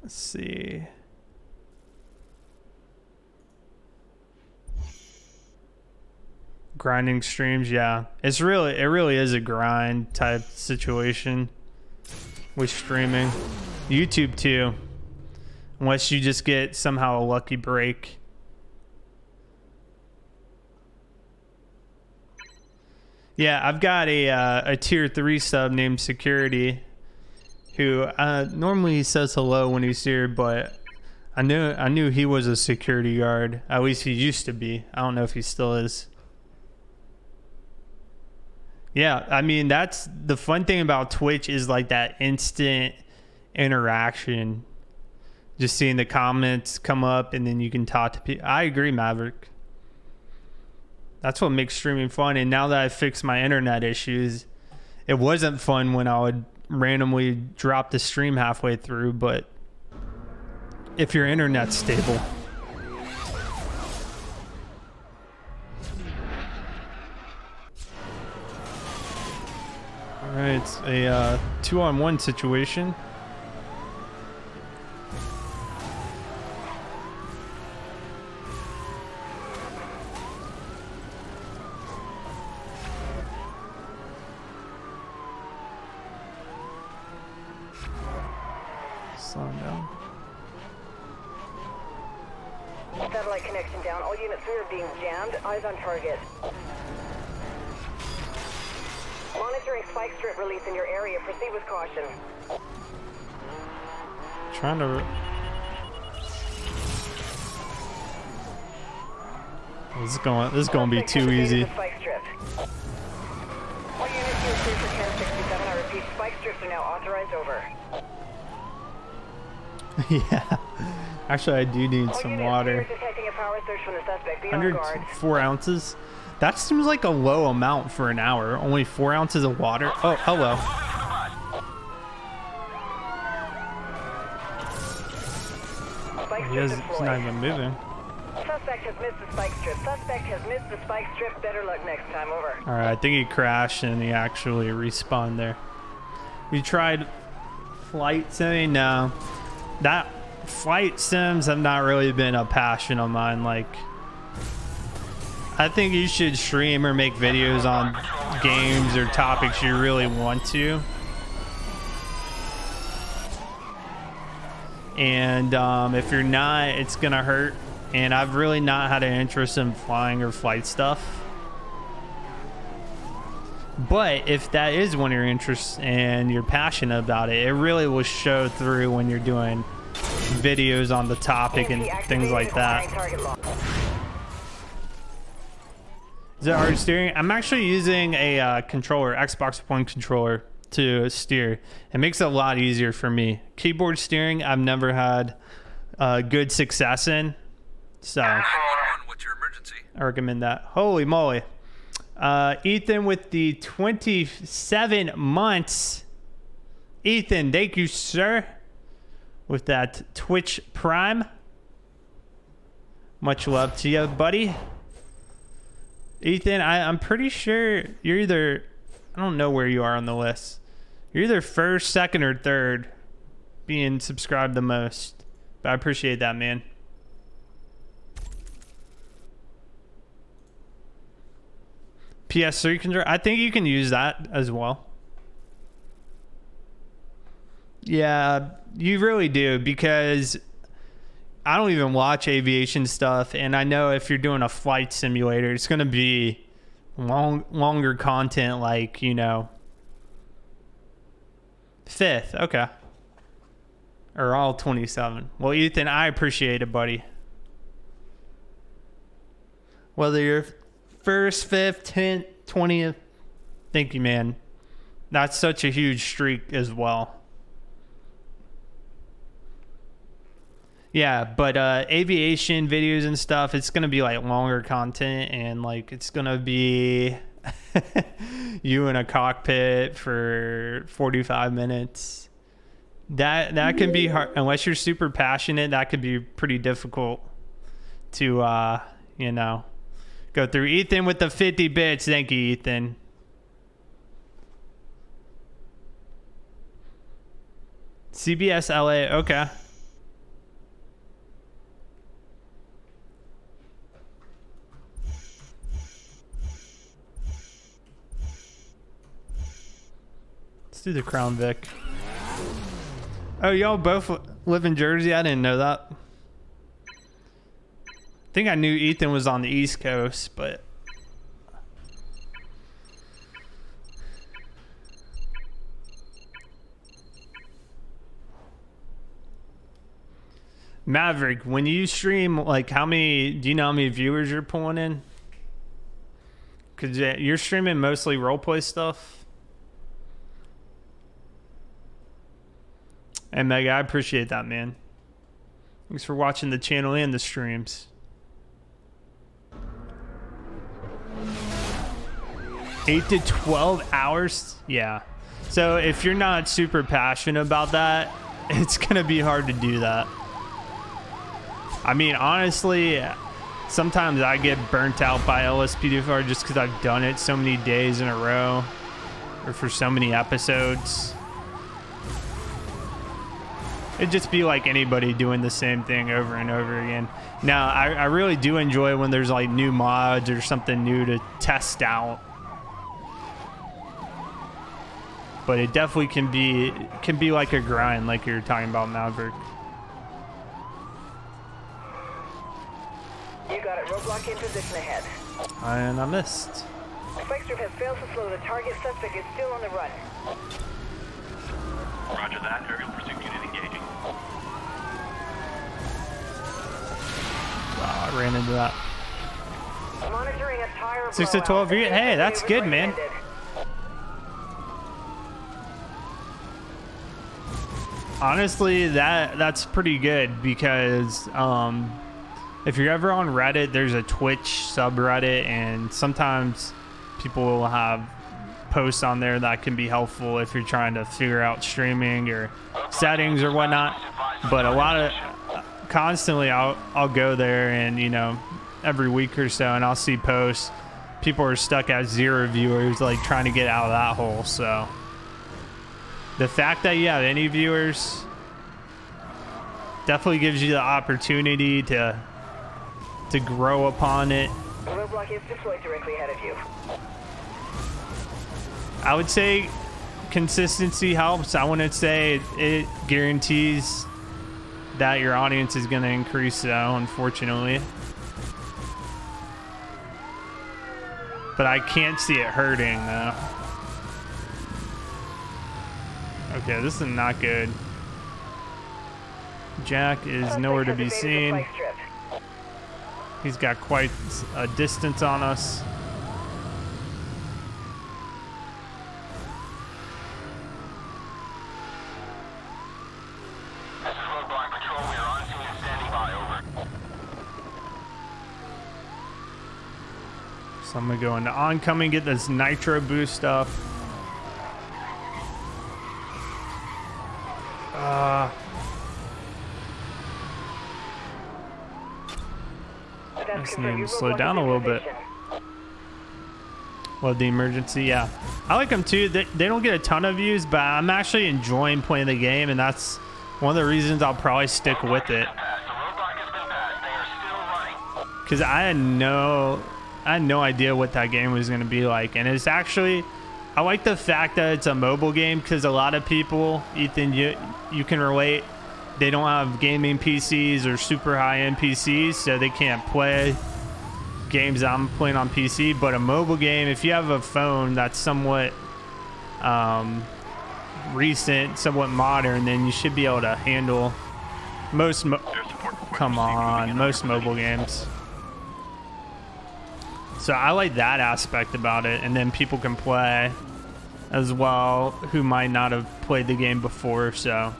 let's see. Grinding streams, yeah. It really is a grind type situation with streaming. YouTube too. Unless you just get somehow a lucky break. Yeah, I've got a tier 3 sub named Security who normally he says hello when he's here, but I knew he was a security guard. At least he used to be. I don't know if he still is. Yeah, I mean, that's the fun thing about Twitch is like that instant interaction. Just seeing the comments come up and then you can talk to people. I agree, Maverick. That's what makes streaming fun. And now that I've fixed my internet issues, it wasn't fun when I would randomly drop the stream halfway through, but if your internet's stable. All right, it's a 2-on-1 situation. Slowing down. Satellite connection down. All units 3 are being jammed. Eyes on target. Monitoring spike strip release in your area. Proceed with caution. Trying to. This is going to be too easy. Spike strip. All units here clear for 1067. I repeat, spike strips are now authorized over. Yeah. Actually, I do need All some units water. clear detecting a power surge from the suspect. Be on guard. 104 ounces. That seems like a low amount for an hour. Only 4 ounces of water. Oh, hello. He's not even moving. Suspect has missed the spike strip. Suspect has missed the spike strip. Better luck next time. Over. All right, I think he crashed and he actually respawned there. We tried flight sim. No, that flight sims have not really been a passion of mine. Like, I think you should stream or make videos on games or topics you really want to. And if you're not, it's gonna hurt. And I've really not had an interest in flying or flight stuff. But if that is one of your interests and you're passionate about it, it really will show through when you're doing videos on the topic and things like that. Is it hard steering? I'm actually using a controller, Xbox One controller, to steer. It makes it a lot easier for me. Keyboard steering, I've never had good success in. So What's your emergency? I recommend that. Holy moly. Ethan with the 27 months. Ethan, thank you, sir, with that Twitch Prime. Much love to you, buddy. Ethan, I'm pretty sure you're either, I don't know where you are on the list. You're either first, second, or third being subscribed the most. But I appreciate that, man. PS3 controller, I think you can use that as well. Yeah, you really do, because I don't even watch aviation stuff, and I know if you're doing a flight simulator, it's going to be longer content, like, you know, 5th, okay. Or all 27. Well, Ethan, I appreciate it, buddy. Whether you're 1st, 5th, 10th, 20th, thank you, man. That's such a huge streak as well. Yeah, but aviation videos and stuff, it's gonna be like longer content, and like it's gonna be you in a cockpit for 45 minutes. That can be hard unless you're super passionate. That could be pretty difficult to you know, go through. Ethan with the 50 bits. Thank you, Ethan. CBS LA. Okay. Let's do the Crown Vic. Oh, y'all both live in Jersey? I didn't know that. I think I knew Ethan was on the East Coast, but... Maverick, when you stream, like, do you know how many viewers you're pulling in? Because you're streaming mostly roleplay stuff. And Mega, I appreciate that, man. Thanks for watching the channel and the streams. 8 to 12 hours? Yeah. So if you're not super passionate about that, it's going to be hard to do that. I mean, honestly, sometimes I get burnt out by LSPDFR just because I've done it so many days in a row or for so many episodes. It'd just be like anybody doing the same thing over and over again. Now, I really do enjoy when there's like new mods or something new to test out. But it definitely can be like a grind, like you're talking about, Maverick. You got it. Roadblock in position ahead. And I missed. Spike strip has failed to slow. The target suspect is still on the run. Roger that. Aerial pursuit unit engaging. Wow, I ran into that. Monitoring a tire 6 to 12. Hey, that's good, man. Honestly, that's pretty good because if you're ever on Reddit, there's a Twitch subreddit, and sometimes people will have posts on there that can be helpful if you're trying to figure out streaming or settings or whatnot. But constantly I'll go there, and you know, every week or so, and I'll see posts. People are stuck at 0 viewers, like trying to get out of that hole. So the fact that you have any viewers definitely gives you the opportunity to grow upon it. Roadblock is deployed directly ahead of you. I would say consistency helps. I wouldn't say it guarantees that your audience is going to increase, though, unfortunately. But I can't see it hurting, though. Okay, this is not good. Jack is nowhere to be seen. He's got quite a distance on us. This is Roadblock Patrol. We are on scene and standing by. Over. So I'm going to go into oncoming, get this nitro boost up. I just need to slow down a little bit. Well, the emergency, yeah. I like them too. They don't get a ton of views, but I'm actually enjoying playing the game, and that's one of the reasons I'll probably stick with it. Because I had no idea what that game was going to be like, and it's actually, I like the fact that it's a mobile game, because a lot of people, Ethan, you can relate, they don't have gaming PCs or super high-end PCs, so they can't play games I'm playing on PC. But a mobile game, if you have a phone that's somewhat recent, somewhat modern, then you should be able to handle most most mobile games. So I like that aspect about it, and then people can play as well who might not have played the game before. So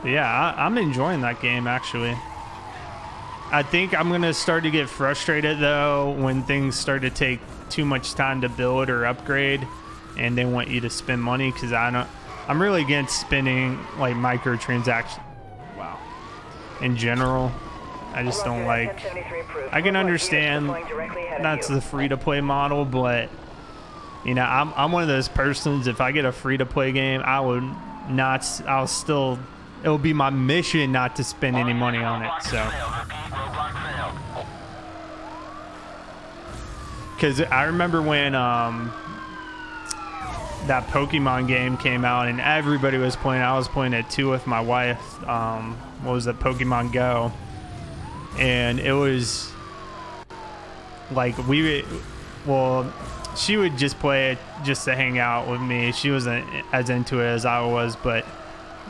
but yeah, I'm enjoying that game actually. I think I'm gonna start to get frustrated though when things start to take too much time to build or upgrade, and they want you to spend money, because I'm really against spending like microtransactions. Wow. In general, I just don't like. I can understand that's the free-to-play model, but you know, I'm one of those persons. If I get a free-to-play game, I would not. I'll still. It will be my mission not to spend any money on it. So. Because I remember when that Pokemon game came out and everybody was playing. I was playing it too with my wife. What was it, Pokemon Go? And it was like she would just play it just to hang out with me. She wasn't as into it as I was, but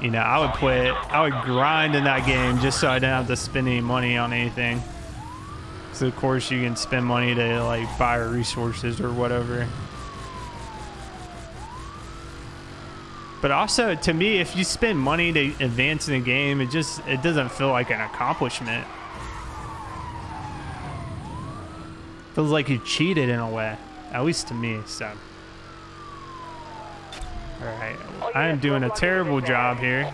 you know, I would play it. I would grind in that game just so I didn't have to spend any money on anything. So of course you can spend money to like buy resources or whatever. But also, to me, if you spend money to advance in a game, it doesn't feel like an accomplishment. Feels like you cheated in a way, at least to me. So, all right, I am doing a terrible job here.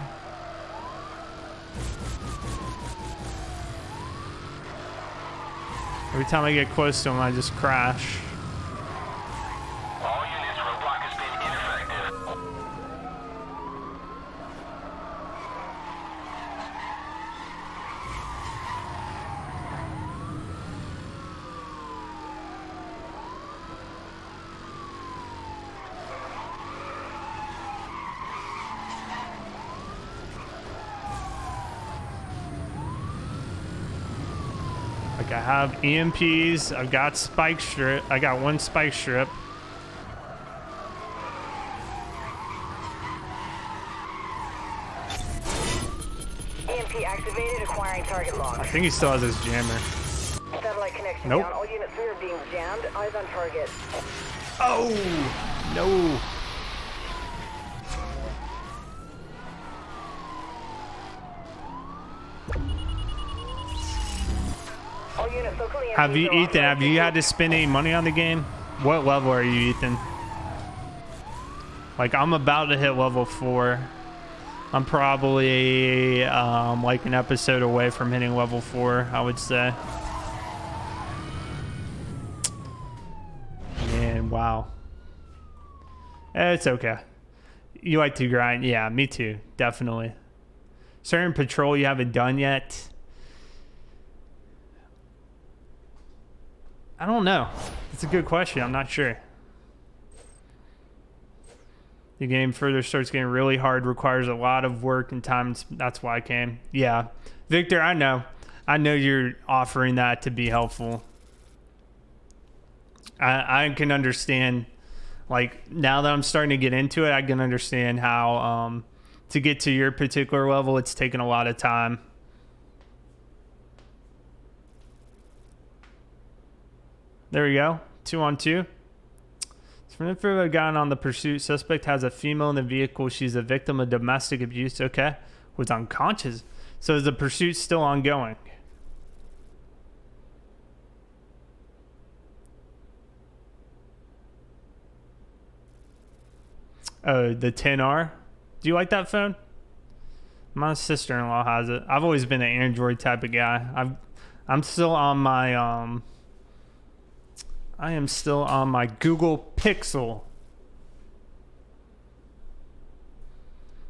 Every time I get close to him, I just crash. All units, roadblock has been ineffective. Like I have EMPs, I've got spike strip, I got one spike strip. EMP activated, acquiring target log. I think he still has his jammer. Satellite connection Nope. down. All units 3 are being jammed. Eyes on target. Oh, no. All units locally Have you, Ethan, have you had to spend any money on the game? What level are you, Ethan? Like, I'm about to hit level 4. I'm probably like an episode away from hitting level 4, I would say. Man, wow. It's okay. You like to grind? Yeah, me too. Definitely. Certain patrol you haven't done yet? I don't know. It's a good question. I'm not sure. The game further starts getting really hard, requires a lot of work and time. That's why I came. Yeah. Victor, I know. I know you're offering that to be helpful. I can understand, like, now that I'm starting to get into it, I can understand how to get to your particular level, it's taken a lot of time. There we go. 2 on 2. From the info I've gotten on the pursuit, suspect has a female in the vehicle. She's a victim of domestic abuse. Okay. Was unconscious. So is the pursuit still ongoing? Oh, the 10R? Do you like that phone? My sister-in-law has it. I've always been an Android type of guy. I'm still on my I am still on my Google Pixel.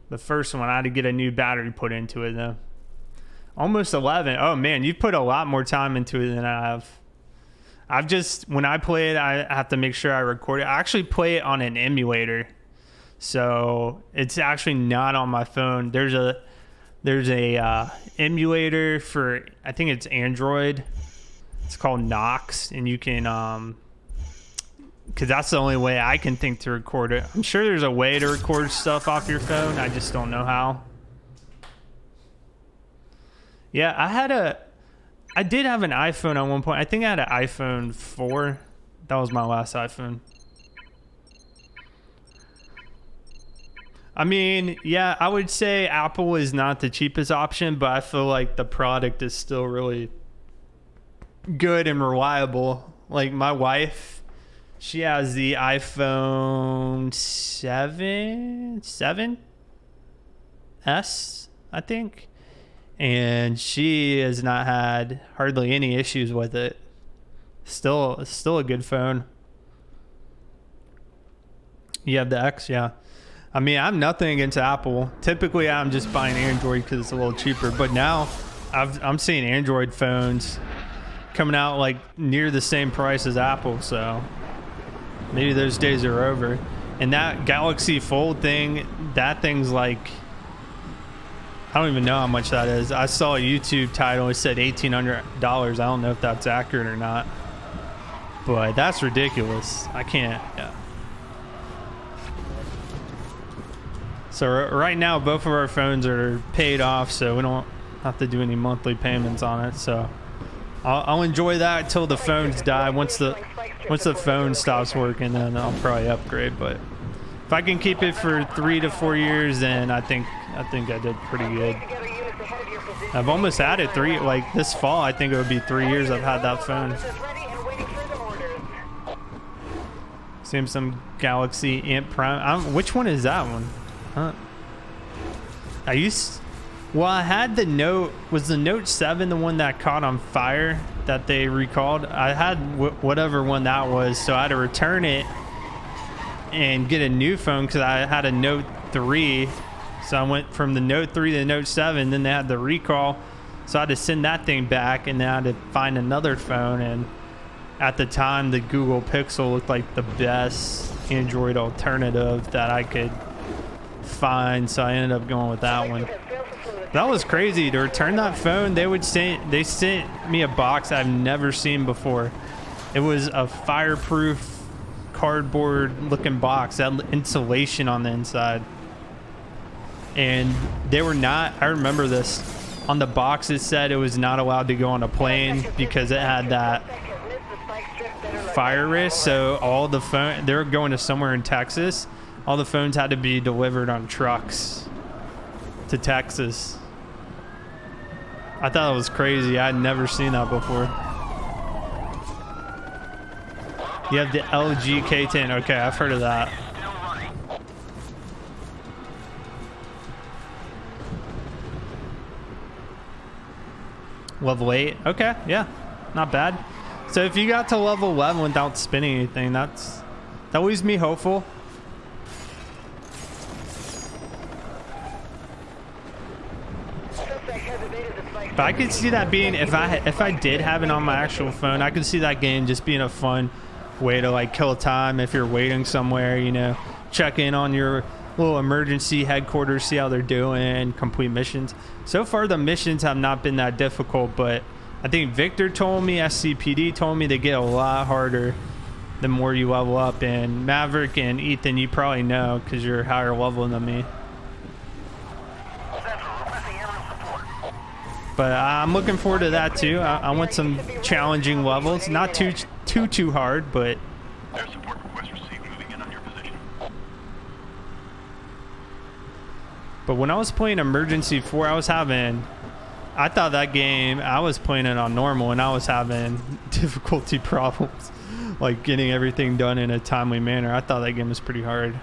The first one, I had to get a new battery put into it though. Almost 11. Oh man, you've put a lot more time into it than I have. I've just, when I play it, I have to make sure I record it. I actually play it on an emulator. So it's actually not on my phone. There's a emulator for, I think it's Android. It's called Nox, and you can because that's the only way I can think to record it. I'm sure there's a way to record stuff off your phone. I just don't know how. Yeah, I did have an iPhone at one point. I think I had an iPhone 4. That was my last iPhone. I mean, yeah, I would say Apple is not the cheapest option, but I feel like the product is still really good and reliable. Like my wife, she has the iPhone 7S, I think. And she has not had hardly any issues with it. Still a good phone. You have the X, yeah. I mean, I'm nothing against Apple. Typically, I'm just buying Android because it's a little cheaper. But now, I'm seeing Android phones coming out like near the same price as Apple. So maybe those days are over. And that Galaxy Fold thing, that thing's like, I don't even know how much that is. I saw a YouTube title. It said $1,800. I don't know if that's accurate or not. But that's ridiculous. I can't. Yeah. So right now, both of our phones are paid off, so we don't have to do any monthly payments on it. So I'll enjoy that until the phones die. Once the phone stops working, then I'll probably upgrade. But if I can keep it for 3 to 4 years, then I think I did pretty good. I've almost had it 3, like this fall. I think it would be 3 years I've had that phone. Samsung Galaxy Amp Prime. Which one is that one? Huh? I had the Note. Was the Note 7 the one that caught on fire that they recalled? I had whatever one that was, so I had to return it and get a new phone because I had a Note 3. So I went from the Note 3 to the Note 7, then they had the recall. So I had to send that thing back, and then I had to find another phone. And at the time, the Google Pixel looked like the best Android alternative that I could find. So I ended up going with that one. That was crazy. To return that phone, they sent me a box I've never seen before. It was a fireproof cardboard looking box, that insulation on the inside. And they were not, I remember this, on the box it said it was not allowed to go on a plane because it had that fire risk. So all the phone, they were going to somewhere in Texas, all the phones had to be delivered on trucks to Texas. I thought it was crazy. I had never seen that before. You have the LG K10. Okay, I've heard of that. Level 8. Okay, yeah, not bad. So if you got to level 11 without spinning anything, that leaves me hopeful. But I could see that being, if I did have it on my actual phone, I could see that game just being a fun way to like kill time if you're waiting somewhere, you know, check in on your little emergency headquarters, see how they're doing, complete missions. So far the missions have not been that difficult, but I think Victor told me, SCPD told me they get a lot harder the more you level up. And Maverick and Ethan, you probably know because you're higher level than me. But I'm looking forward to that too. I want some challenging levels, not too hard, but Air support request received. Moving in on your position. But when I was playing Emergency 4, I thought that game, I was playing it on normal and I was having difficulty problems, like getting everything done in a timely manner. I thought that game was pretty hard.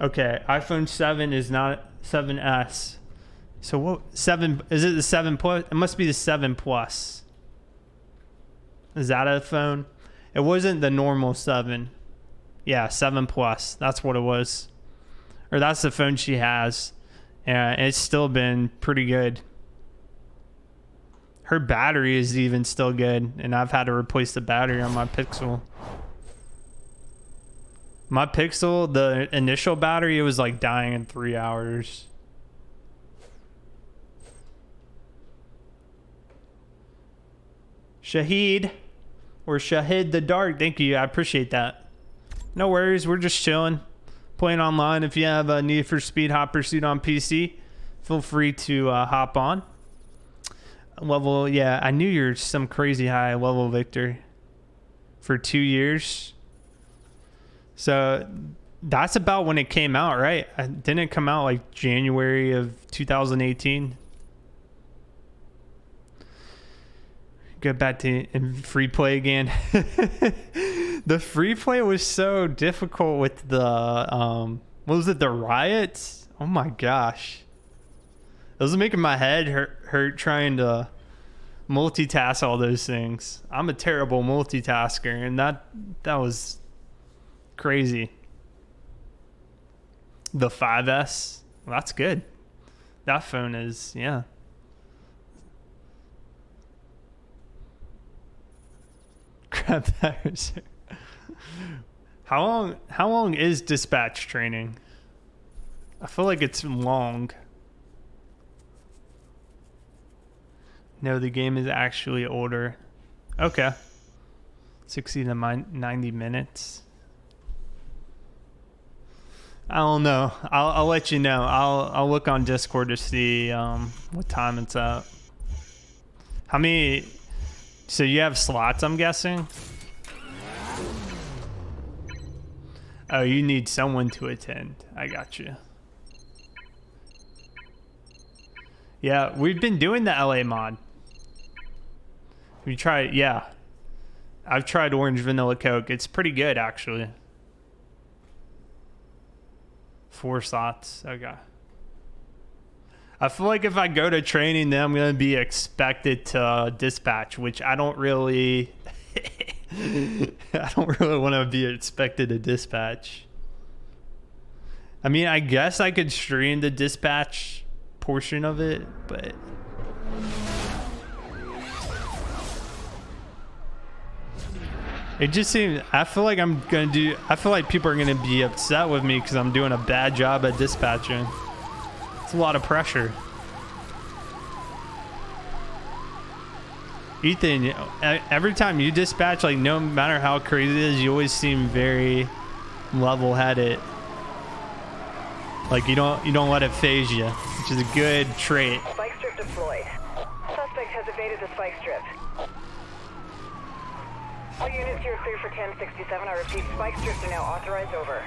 Okay, iPhone 7 is not 7S. So what? 7? Is it the 7 Plus? It must be the 7 Plus. Is that a phone? It wasn't the normal 7. Yeah, 7 Plus. That's what it was. Or that's the phone she has. And it's still been pretty good. Her battery is even still good. And I've had to replace the battery on my Pixel. My Pixel, the initial battery, it was like dying in 3 hours. Shahid or Shahid the Dark, thank you. I appreciate that. No worries, we're just chilling, playing online. If you have a Need for Speed Hot Pursuit on PC, feel free to hop on. Level, yeah, I knew you're some crazy high level, Victor, for 2 years. So that's about when it came out, right? Didn't it come out like January of 2018? Go back to free play again. The free play was so difficult with the what was it, the riots? Oh my gosh, it was making my head hurt trying to multitask all those things. I'm a terrible multitasker, and that was crazy. The 5S, well, that's good. That phone is, yeah. Grab that. How long is dispatch training? I feel like it's long. No, the game is actually older. Okay. 60 to 90 minutes. I don't know. I'll let you know. I'll look on Discord to see what time it's at. How many? So you have slots, I'm guessing? Oh, you need someone to attend. I got you. Yeah, we've been doing the LA mod. We tried, yeah. I've tried Orange Vanilla Coke. It's pretty good, actually. 4 slots. Okay. I feel like if I go to training, then I'm going to be expected to dispatch, which I don't really... I don't really want to be expected to dispatch. I mean, I guess I could stream the dispatch portion of it, but... It just seems... I feel like I'm going to do... I feel like people are going to be upset with me because I'm doing a bad job at dispatching. It's a lot of pressure. Ethan, every time you dispatch, like, no matter how crazy it is, you always seem very level-headed. Like, you don't let it phase you, which is a good trait. Spike strip deployed. Suspect has evaded the spike strip. All units here are clear for 1067. I repeat, spike strips are now authorized over.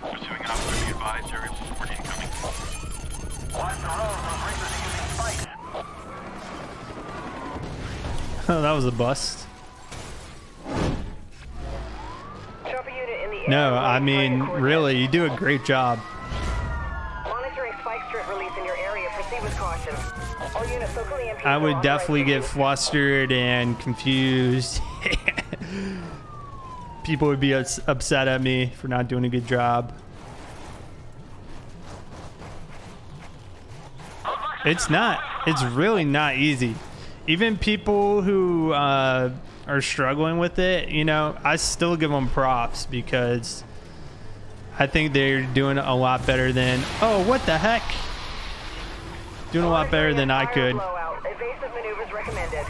Pursuing an officer, be advised, aerial support incoming. Watch the road, those racers are using spikes. Oh, that was a bust. Drop a unit in the air. No, I mean, really, you do a great job. Monitoring spike strip release in your area. Proceed with caution. All units locally MPs I are would definitely authorized get to- flustered and confused. People would be upset at me for not doing a good job. It's not. It's really not easy. Even people who are struggling with it, you know, I still give them props because I think they're doing a lot better than... Oh, what the heck? Doing a lot better than I could. Blowout. Evasive maneuvers recommended.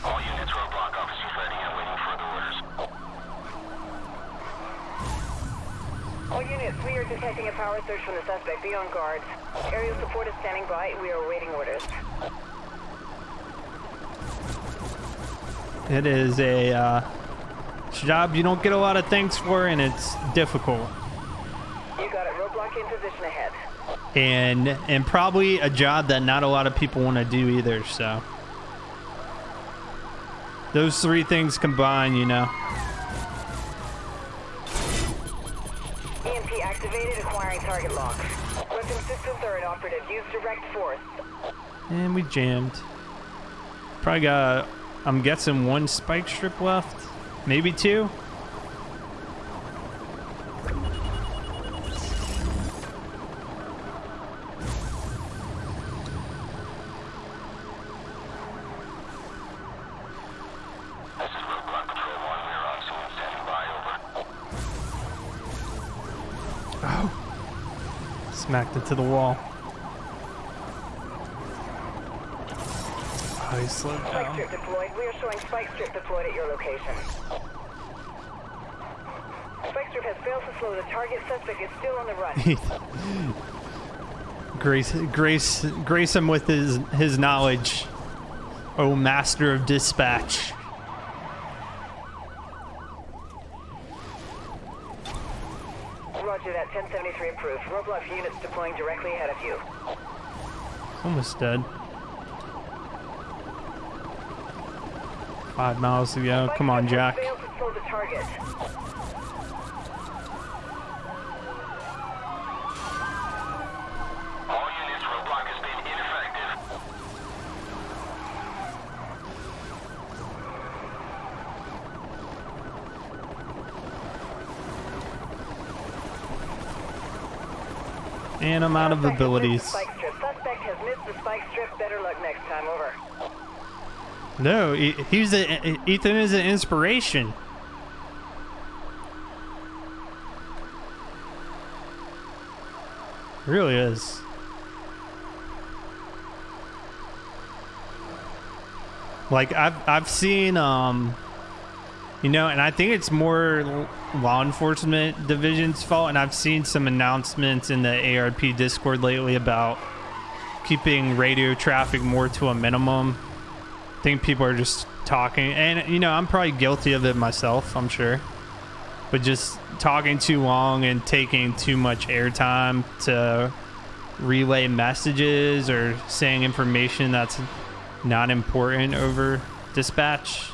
All units, roadblock officers ready and waiting further orders. All units, we are detecting a power surge from the suspect. Be on guard. Aerial support is standing by. We are awaiting orders. It is a job you don't get a lot of thanks for, and it's difficult. You got it. Roadblock in position ahead. And probably a job that not a lot of people want to do either, so... those three things combined, you know. EMP activated, acquiring target lock. Weapon systems are inoperative. Use direct force. And we jammed. Probably got, I'm guessing, one spike strip left. Maybe two. This is Roadblock Patrol 1. We are on scene standing by. Over. Oh. Smacked it to the wall. Oh, he slowed Spike down. strip deployed. We are showing spike strip deployed at your location. Spike strip has failed to slow. The target suspect is still on the run. Grace him with his knowledge. Oh, master of dispatch. Roger that. 1073 approved. Roadblock units deploying directly ahead of you. Almost dead. 5 miles to go. Come on, Jack. Failed to slow the target. All units, roadblock has been ineffective. And I'm out of Suspect has missed abilities. the spike strip. Suspect has missed the spike strip. Better luck next time. Over. No, Ethan is an inspiration. Really is. Like I've seen you know, and I think it's more law enforcement division's fault, and I've seen some announcements in the ARP Discord lately about keeping radio traffic more to a minimum. I think people are just talking, and you know, I'm probably guilty of it myself, I'm sure, but just talking too long and taking too much airtime to relay messages or saying information that's not important over dispatch.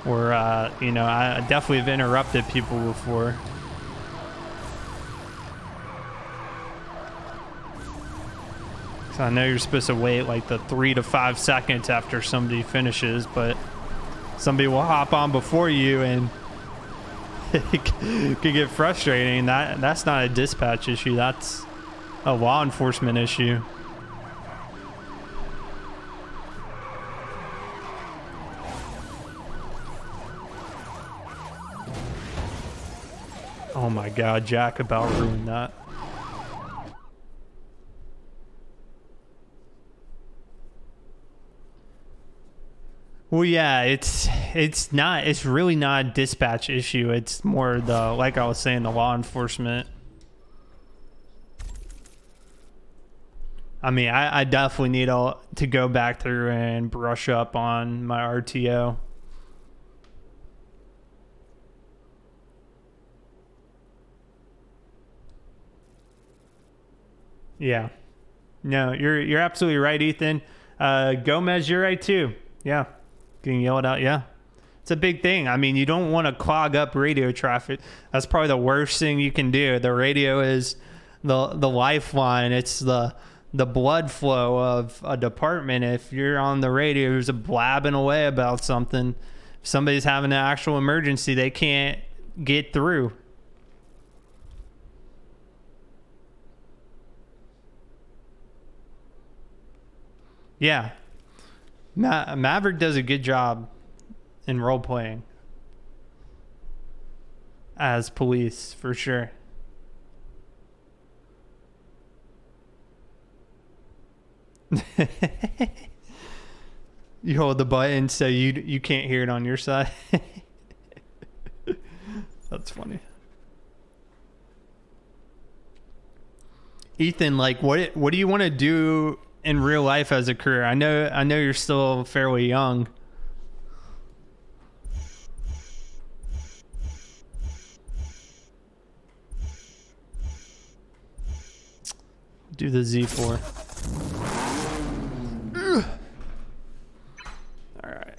Or you know, I definitely have interrupted people before. So I know you're supposed to wait like the 3 to 5 seconds after somebody finishes, but somebody will hop on before you, and it could get frustrating. That's not a dispatch issue. That's a law enforcement issue. Oh my God, Jack about ruined that. Well, yeah, it's really not a dispatch issue. It's more the, like I was saying, the law enforcement. I mean, I definitely need to go back through and brush up on my RTO. Yeah. No, you're absolutely right, Ethan. Gomez, you're right too. Yeah. Getting yelled out, yeah. It's a big thing. I mean, you don't want to clog up radio traffic. That's probably the worst thing you can do. The radio is the lifeline. It's the blood flow of a department. If you're on the radio, there's a blabbing away about something. If somebody's having an actual emergency, they can't get through. Yeah. Maverick does a good job in role playing as police, for sure. You hold the button so you can't hear it on your side. That's funny. Ethan, like, what do you want to do in real life as a career? I know you're still fairly young. Do the Z4. All right.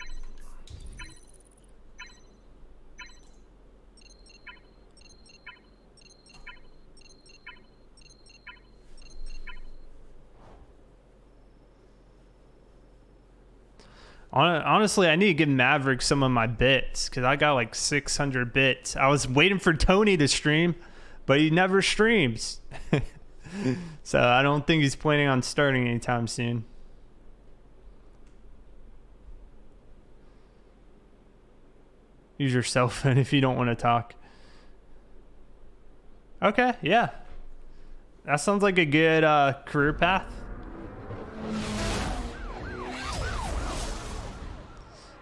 Honestly, I need to give Maverick some of my bits because I got like 600 bits. I was waiting for Tony to stream, but he never streams. So I don't think he's planning on starting anytime soon. Use your cell phone if you don't want to talk. Okay, yeah. That sounds like a good career path.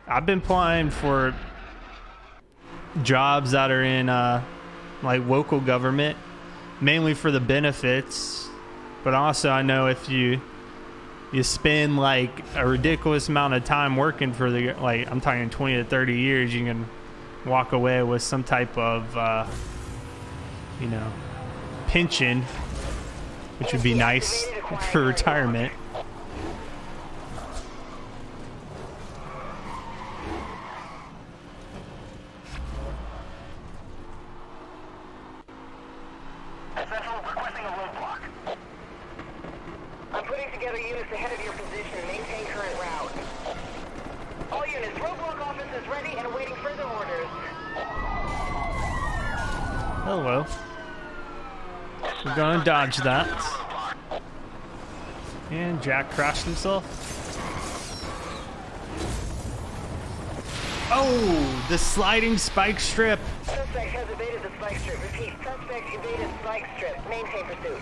I've been applying for jobs that are in like local government, mainly for the benefits, but also I know if you spend like a ridiculous amount of time working for the, like I'm talking 20 to 30 years, you can walk away with some type of you know, pension, which would be nice for retirement. Central requesting a roadblock. I'm putting together units ahead of your position. Maintain current route. All units, roadblock office is ready and awaiting further orders. Hello. We're gonna dodge that. And Jack crashed himself. Oh, the sliding spike strip. Suspect has evaded the spike strip. Repeat, suspect evaded spike strip. Maintain pursuit.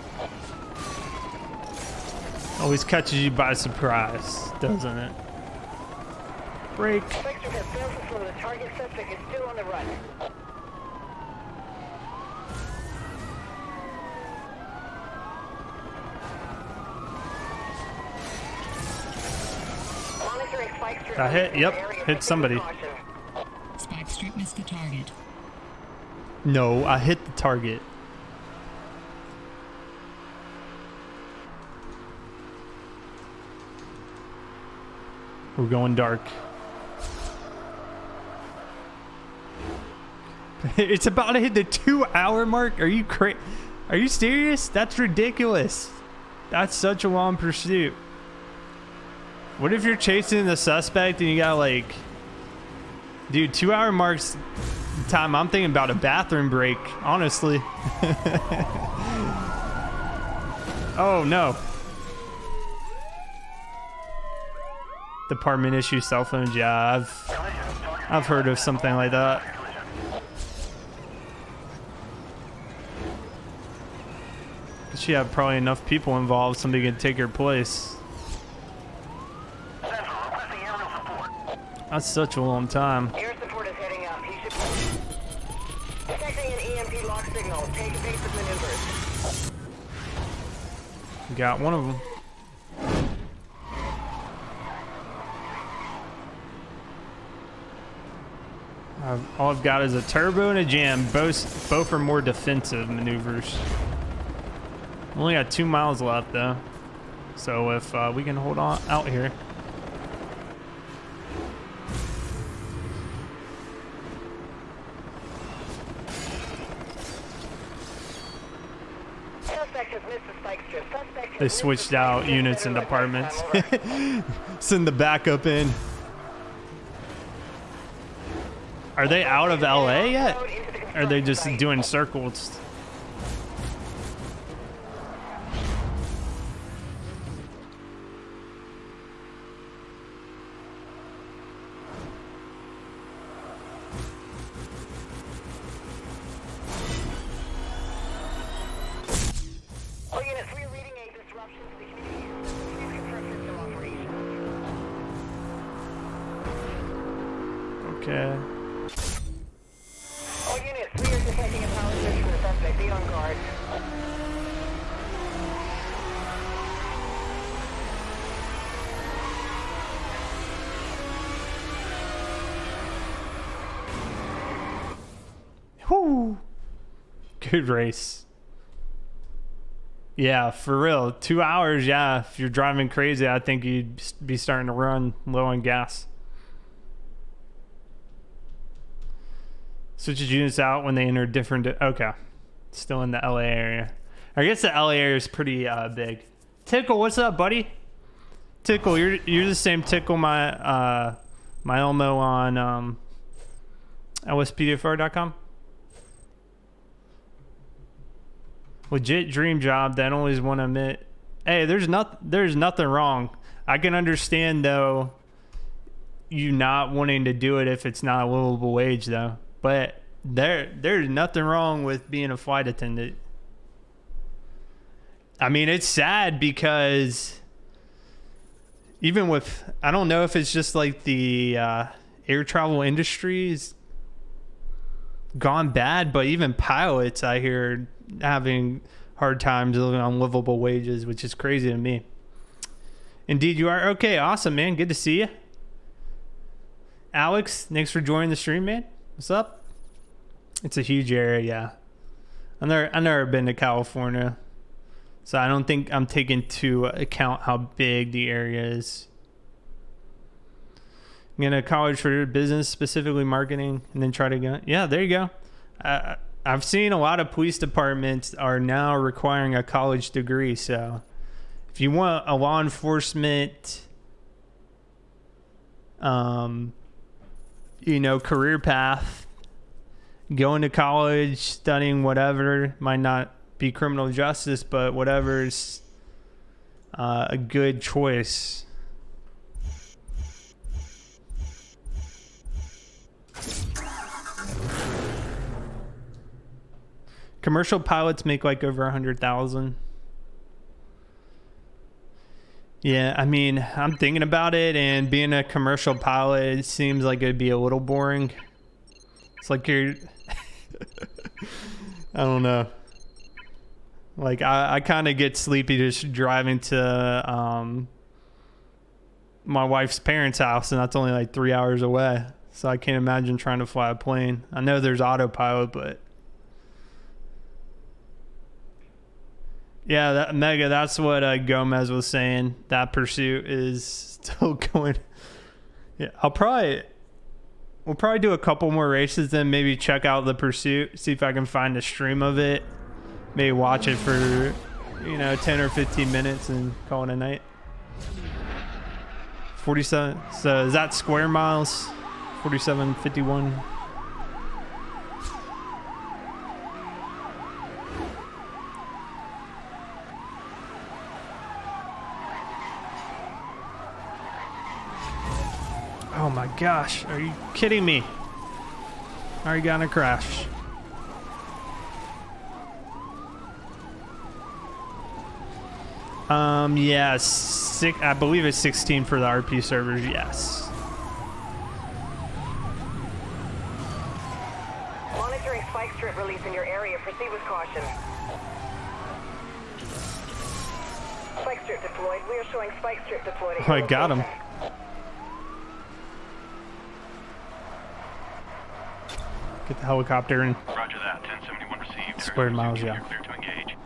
Always catches you by surprise, doesn't it? Break. Spike strip has failed to slow. The target suspect is still on the run. Monitoring spike strip. I hit, yep, hit somebody. Spike strip missed the target. No, I hit the target. We're going dark. It's about to hit the 2-hour mark. Are you Are you serious? That's ridiculous. That's such a long pursuit. What if you're chasing the suspect and you got like, dude, 2-hour marks time. I'm thinking about a bathroom break, honestly. Oh no. Department issue cell phones. Yeah, I've heard of something like that. She had probably enough people involved, somebody could take her place. Central requesting aerial support. That's such a long time. Air support is heading up. He should be detecting an EMP lock signal. Take evasive maneuvers. Got one of them. All I've got is a turbo and a jam. Both are more defensive maneuvers. Only got 2 miles left though, so if we can hold on out here. Suspect has missed the spike strip. Suspect has They missed switched the out spike strip. units and Everyone, departments. time over. Send the backup in. Are they out of LA yet? Or are they just doing circles? All units, we are reading a disruption to the community. Please confirm system operation. Okay. All units, we are detecting a power surge from the suspect. Be on guard. Whoo! Good race. Yeah, for real. 2 hours, yeah. If you're driving crazy, I think you'd be starting to run low on gas. Switches units out when they enter different... Okay. Still in the LA area. I guess the LA area is pretty big. Tickle, what's up, buddy? Tickle, you're the same Tickle my Elmo on lspdfr.com. Legit dream job that I always want to admit. Hey, there's nothing wrong. I can understand though you not wanting to do it if it's not a livable wage though. But there's nothing wrong with being a flight attendant. I mean, it's sad because even with, I don't know if it's just like the air travel industry's gone bad, but even pilots I hear having hard times living on livable wages, which is crazy to me. Indeed you are. Okay, awesome, man. Good to see you. Alex, thanks for joining the stream, man. What's up? It's a huge area, yeah. I've never been to California, so I don't think I'm taking into account how big the area is. I'm going to college for business, specifically marketing, and then try to go. Yeah, there you go. I've seen a lot of police departments are now requiring a college degree. So if you want a law enforcement, career path, going to college, studying whatever, might not be criminal justice, but whatever's a good choice. Commercial pilots make like over 100,000. Yeah, I mean, I'm thinking about it, and being a commercial pilot, it seems like it'd be a little boring. It's like you're, I don't know. Like I kind of get sleepy just driving to my wife's parents' house, and that's only like 3 hours away. So I can't imagine trying to fly a plane. I know there's autopilot, but yeah, that's what Gomez was saying. That pursuit is still going. Yeah, we'll probably do a couple more races, then maybe check out the pursuit, see if I can find a stream of it. Maybe watch it for 10 or 15 minutes and call it a night. 47. So is that square miles? 4751. Oh my gosh, are you kidding me? Are you gonna crash? Yeah, I believe it's 16 for the RP servers, yes. Monitoring spike strip release in your area. Proceed with caution. Spike strip deployed. We are showing spike strip deployed. Oh, I got him. Get the helicopter and Roger that. 1071 received. squared miles, yeah. Clear to engage.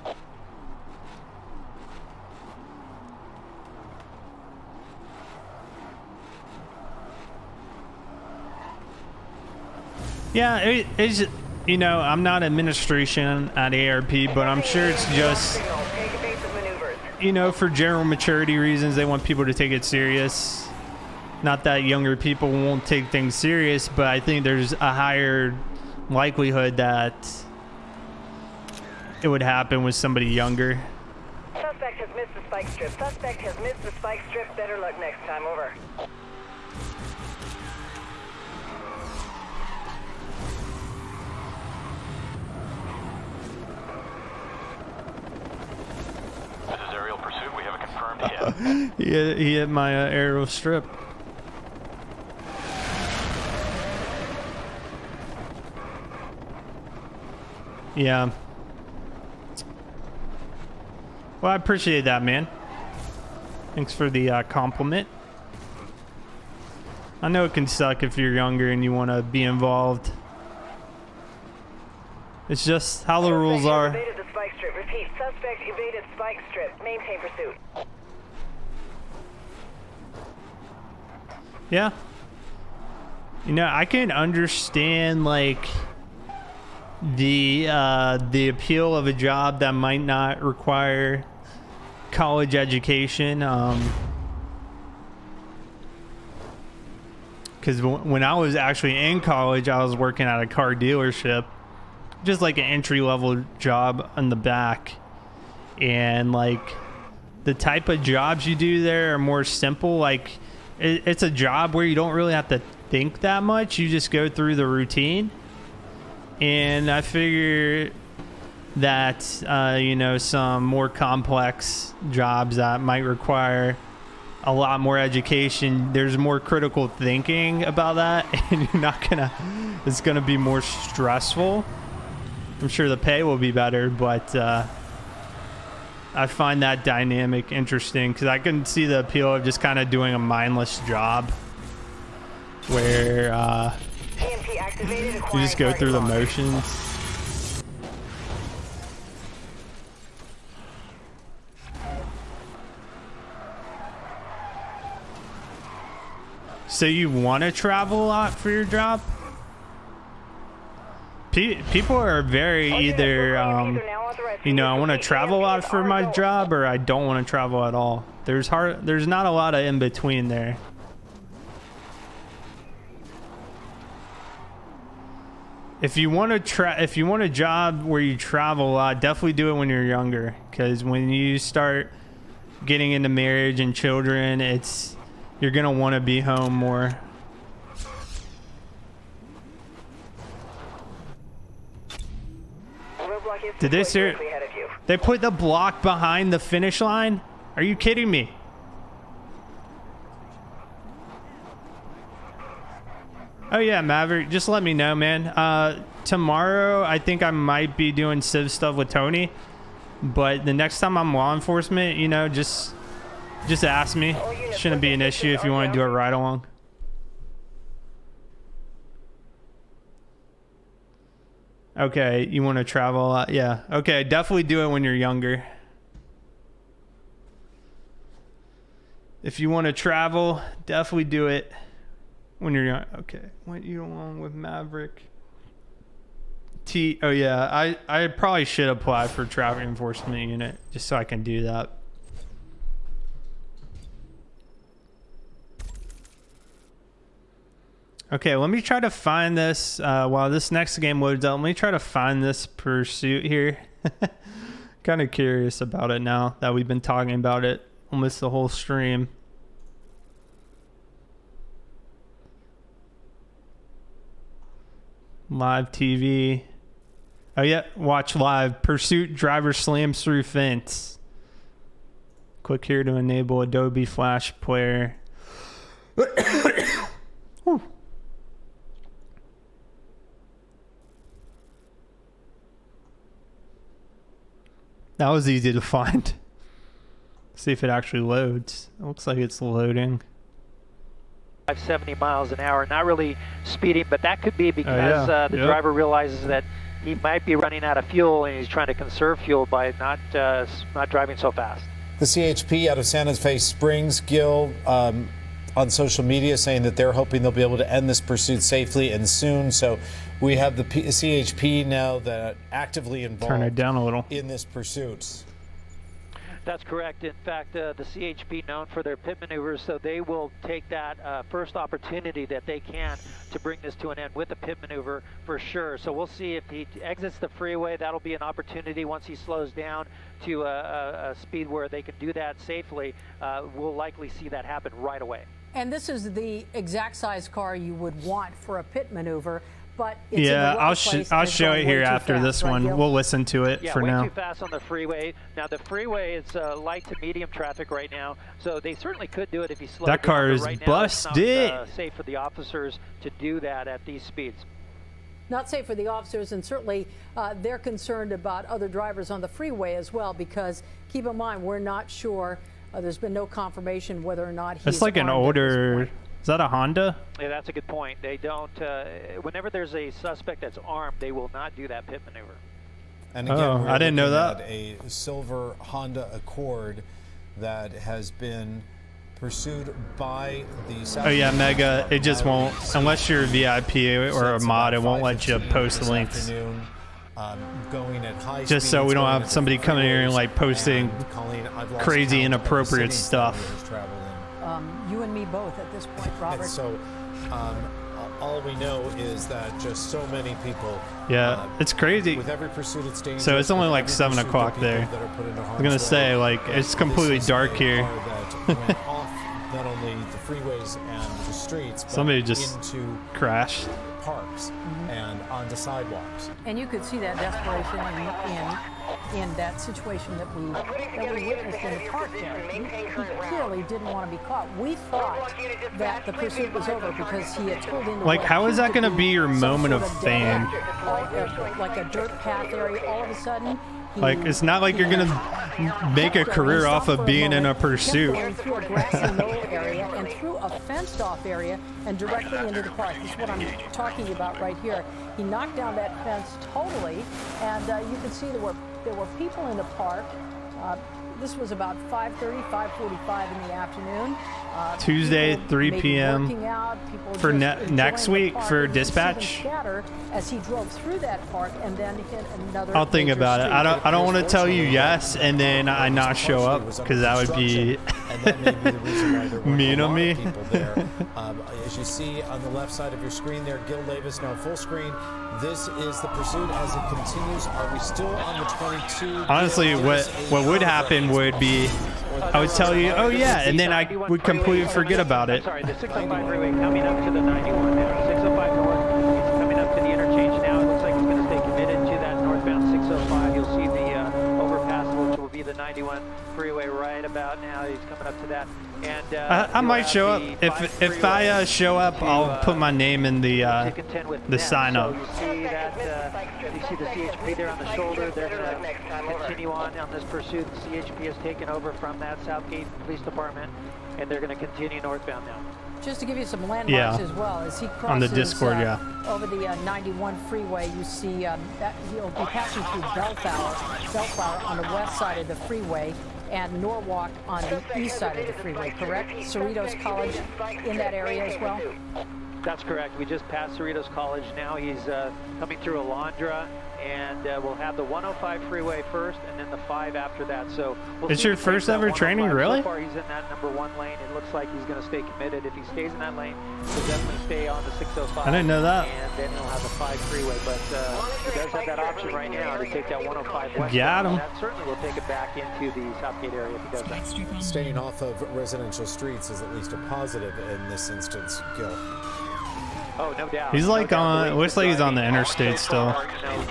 Yeah, it's, I'm not administration at ARP, but I'm sure it's just, for general maturity reasons, they want people to take it serious. Not that younger people won't take things serious, but I think there's a higher likelihood that it would happen with somebody younger. Suspect has missed the spike strip. Suspect has missed the spike strip. Better luck next time. Over. This is aerial pursuit. We have a confirmed hit. He hit my aerial strip. Yeah. Well, I appreciate that, man. Thanks for the compliment. I know it can suck if you're younger and you want to be involved. It's just how the rules are. Evaded the spike strip. Repeat. Suspect evaded spike strip. Maintain pursuit. Yeah. I can understand like the appeal of a job that might not require college education. because when I was actually in college, I was working at a car dealership, just like an entry-level job on the back. And like the type of jobs you do there are more simple. Like it's a job where you don't really have to think that much. You just go through the routine. And I figure that, you know, some more complex jobs that might require a lot more education, there's more critical thinking about that, and you're not gonna, it's gonna be more stressful. I'm sure the pay will be better, but I find that dynamic interesting because I can see the appeal of just kind of doing a mindless job where PMP activated. you just go through the motions. So you want to travel a lot for your job? People are very either, you know, I want to travel a lot for my job, or I don't want to travel at all. There's not a lot of in between there. If you want a job where you travel a lot, definitely do it when you're younger, because when you start getting into marriage and children, you're gonna want to be home more. Did they say they put the block behind the finish line? Are you kidding me? Oh yeah, Maverick, just let me know, man. Tomorrow I think I might be doing civ stuff with Tony, but the next time I'm law enforcement, you know, just ask me. Shouldn't be an issue if you want to do a ride along. Okay, you want to travel a lot? Yeah. Okay, definitely do it when you're younger. If you want to travel, definitely do it when you're young. Okay, went you along with Maverick. Oh yeah, I probably should apply for traffic enforcement unit just so I can do that. Okay, let me try to find this while this next game loads up. Let me try to find this pursuit here. Kind of curious about it now that we've been talking about it almost the whole stream. Live TV. Oh yeah, watch live. Pursuit driver slams through fence. Click here to enable Adobe Flash Player. Whew. That was easy to find. See if it actually loads. It looks like it's loading. 70 miles an hour, not really speeding, but that could be because the driver realizes that he might be running out of fuel and he's trying to conserve fuel by not driving so fast. The CHP out of Santa Fe Springs, Gil, on social media saying that they're hoping they'll be able to end this pursuit safely and soon. So we have the CHP now that actively involved Turn it down a little. in this pursuit. That's correct. In fact, the CHP known for their pit maneuvers, so they will take that first opportunity that they can to bring this to an end with a pit maneuver for sure. So we'll see if he exits the freeway. That'll be an opportunity once he slows down to a speed where they can do that safely. We'll likely see that happen right away. And this is the exact size car you would want for a pit maneuver. But it's yeah, in the wrong I'll show it here after fast, this right, one. Gil? We'll listen to it for way now. Too fast on the freeway. Now the freeway is light to medium traffic right now, so they certainly could do it if he slowed That car down, is but right now busted. It's not safe for the officers to do that at these speeds. Not safe for the officers, and certainly they're concerned about other drivers on the freeway as well, because keep in mind, we're not sure. There's been no confirmation whether or not he's It's like an older. Is that a Honda? Yeah, that's a good point. They don't. Whenever there's a suspect that's armed, they will not do that pit maneuver. And again, I didn't know that. A silver Honda Accord that has been pursued by the South. Oh yeah, Mega. It just won't, unless you're a VIP or a mod, it won't let you post links. Going at high Just so we don't have somebody coming here and like posting crazy inappropriate stuff. You and me both at this point, Robert. And so All we know is that just so many people. Yeah, it's crazy. With every pursuit, it's dangerous. So it's only With like every 7 pursuit, o'clock there are there. people that are put into I was harm's gonna way. say, like, it's completely This is dark a here. car that went off not only the freeways and the streets, but Somebody just into crashed. parks and onto sidewalks. And you could see that desperation in that situation that we witnessed in the park there. He clearly didn't want to be caught. We thought that the pursuit was over because he had pulled into Like, what how is that could going to be your some moment sort of dead fame? end, like a dirt path area. All of a sudden, Like, it's not like you're going to make a career off of being in a pursuit. Going through a grassy knoll area and through a fenced-off area and directly into the park. This is what I'm talking about right here. He knocked down that fence totally, and you can see there were people in the park. This was about 5:30, 5:45 in the afternoon. Tuesday, 3 p.m. Working out, people for just next enjoying the week park. for You could see them dispatch. scatter as he drove through that park and then hit another. I'll think major about it. street. I don't want to tell you yes and then I not show up, because that would be And that may be the reason why there weren't mean a of lot me. of people there. As you see on the left side of your screen there, Gil Davis now full screen. This is the pursuit as it continues. Are we still on the 22? Honestly, what would happen would be I would tell you, oh yeah, and then I would completely forget about it. Sorry, the 605 freeway coming up to the 91 now. 605 north, he's coming up to the interchange now. It looks like he's going to stay committed to that northbound 605. You'll see the overpass, which will be the 91 freeway right about now. He's coming up to that. And I might show up. If I show up, I'll put my name in the sign up. So you see that, you see the CHP there on the shoulder. They're going to continue on this pursuit. The CHP has taken over from that Southgate Police Department, and they're going to continue northbound now. Just to give you some landmarks as well, as he crosses on the Discord, over the 91 freeway, you see that he'll be passing through Bellflower on the west side of the freeway, and Norwalk on the east side of the freeway, correct? Cerritos College in that area as well? That's correct. We just passed Cerritos College. Now he's coming through Alondra, and we'll have the 105 freeway first, and then the 5 after that. So we'll It's see your if he takes first that ever training, 105. really? So far, he's in that number 1 lane. It looks like he's going to stay committed. If he stays in that lane, he'll definitely stay on the 605. I didn't know that. And then he'll have the 5 freeway. But he does have that option right now to take that 105 west. Got him. That certainly will take it back into the Southgate area if he does that. Staying off of residential streets is at least a positive in this instance, Gil. Oh, no doubt. He's like no doubt. on, looks like he's on the interstate So still. far,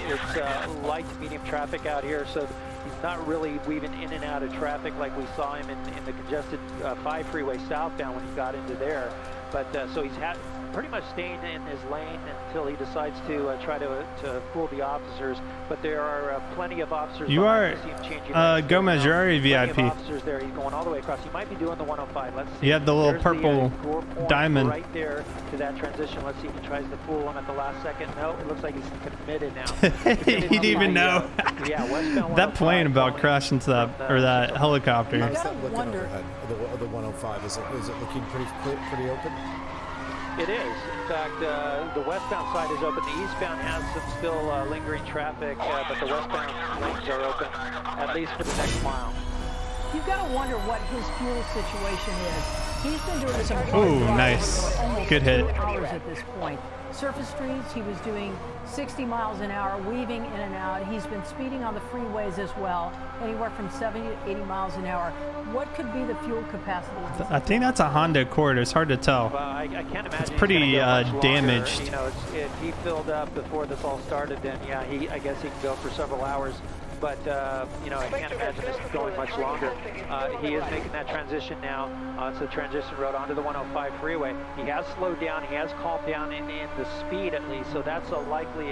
it's light to medium traffic out here, so he's not really weaving in and out of traffic like we saw him in the congested 5 freeway southbound when he got into there. But so he's pretty much staying in his lane until he decides to try to fool the officers. But there are plenty of officers. You are Gomez, you're already VIP. Plenty of officers there. He's going all the way across. He might be doing the 105. Let's see. You have the little There's purple score point diamond. right there to that transition. Let's see if he tries to fool him at the last second. No, it looks like he's committed now. He didn't even know. Yeah, westbound That plane 105 about crashed into that, or that helicopter. How's that looking overhead? The 105 is it looking pretty open? It is. In fact, the westbound side is open. The eastbound has some still lingering traffic, but the westbound lanes are open, at least for the next mile. You've got to wonder what his fuel situation is. He's been doing some hard Ooh, driving nice. for almost Good hit. 2 hours at this point. Surface streets, he was doing 60 miles an hour, weaving in and out. He's been speeding on the freeways as well, anywhere from 70 to 80 miles an hour. What could be the fuel capacity? I think that's a Honda Accord. It's hard to tell. I can't imagine. It's pretty damaged. You know, if he filled up before this all started, then yeah, I guess he can go for several hours. But you know, I can't imagine this going much longer. He is making that transition now. It's a transition road onto the 105 freeway. He has slowed down. He has calmed down in the speed at least. So that's a likely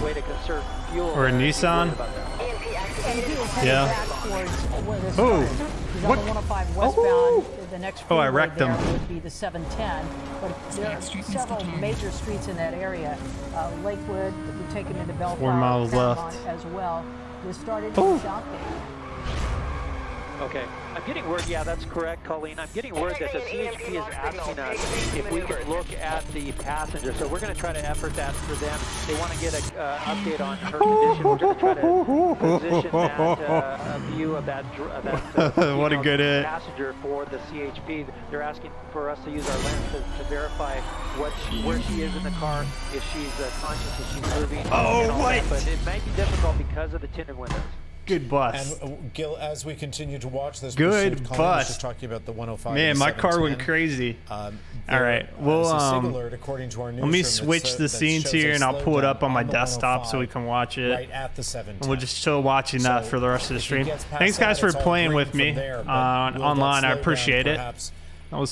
way to conserve fuel. Or a Nissan. And he is headed back towards where this Oh, he's what? on the 105 westbound. Oh. The next Oh, I freeway wrecked there him. would be the 710. But there are several major streets in that area. Lakewood would take him into Bellflower. 4 miles Paramount left. as well. This started Ooh. in Southgate. Okay. I'm getting word, yeah, that's correct, Colleen. I'm getting word that the CHP is asking us if we could look at the passenger. So we're going to try to effort that for them. They want to get an update on her condition. We're going to try to position that view of that what a good hit. passenger for the CHP. They're asking for us to use our lens to verify where she is in the car, if she's conscious, if she's moving. Oh, and all what? that. But it might be difficult because of the tinted windows. Good bus. And Gil, as we continue to watch this Good pursuit, Colleen bus. was just talking about the 105. Man, and my car went 710. crazy. All right, well, a SIG alert, according to our let me newsroom, switch the that scenes shows here, a and I'll pull it up on my slowdown the desktop so we 105 can watch it. right at the 710. And we'll just chill watching that So for the rest of the if he stream. gets past Thanks, guys, that, for it's all playing green with from me there, but we'll online. I slow down appreciate it. perhaps That was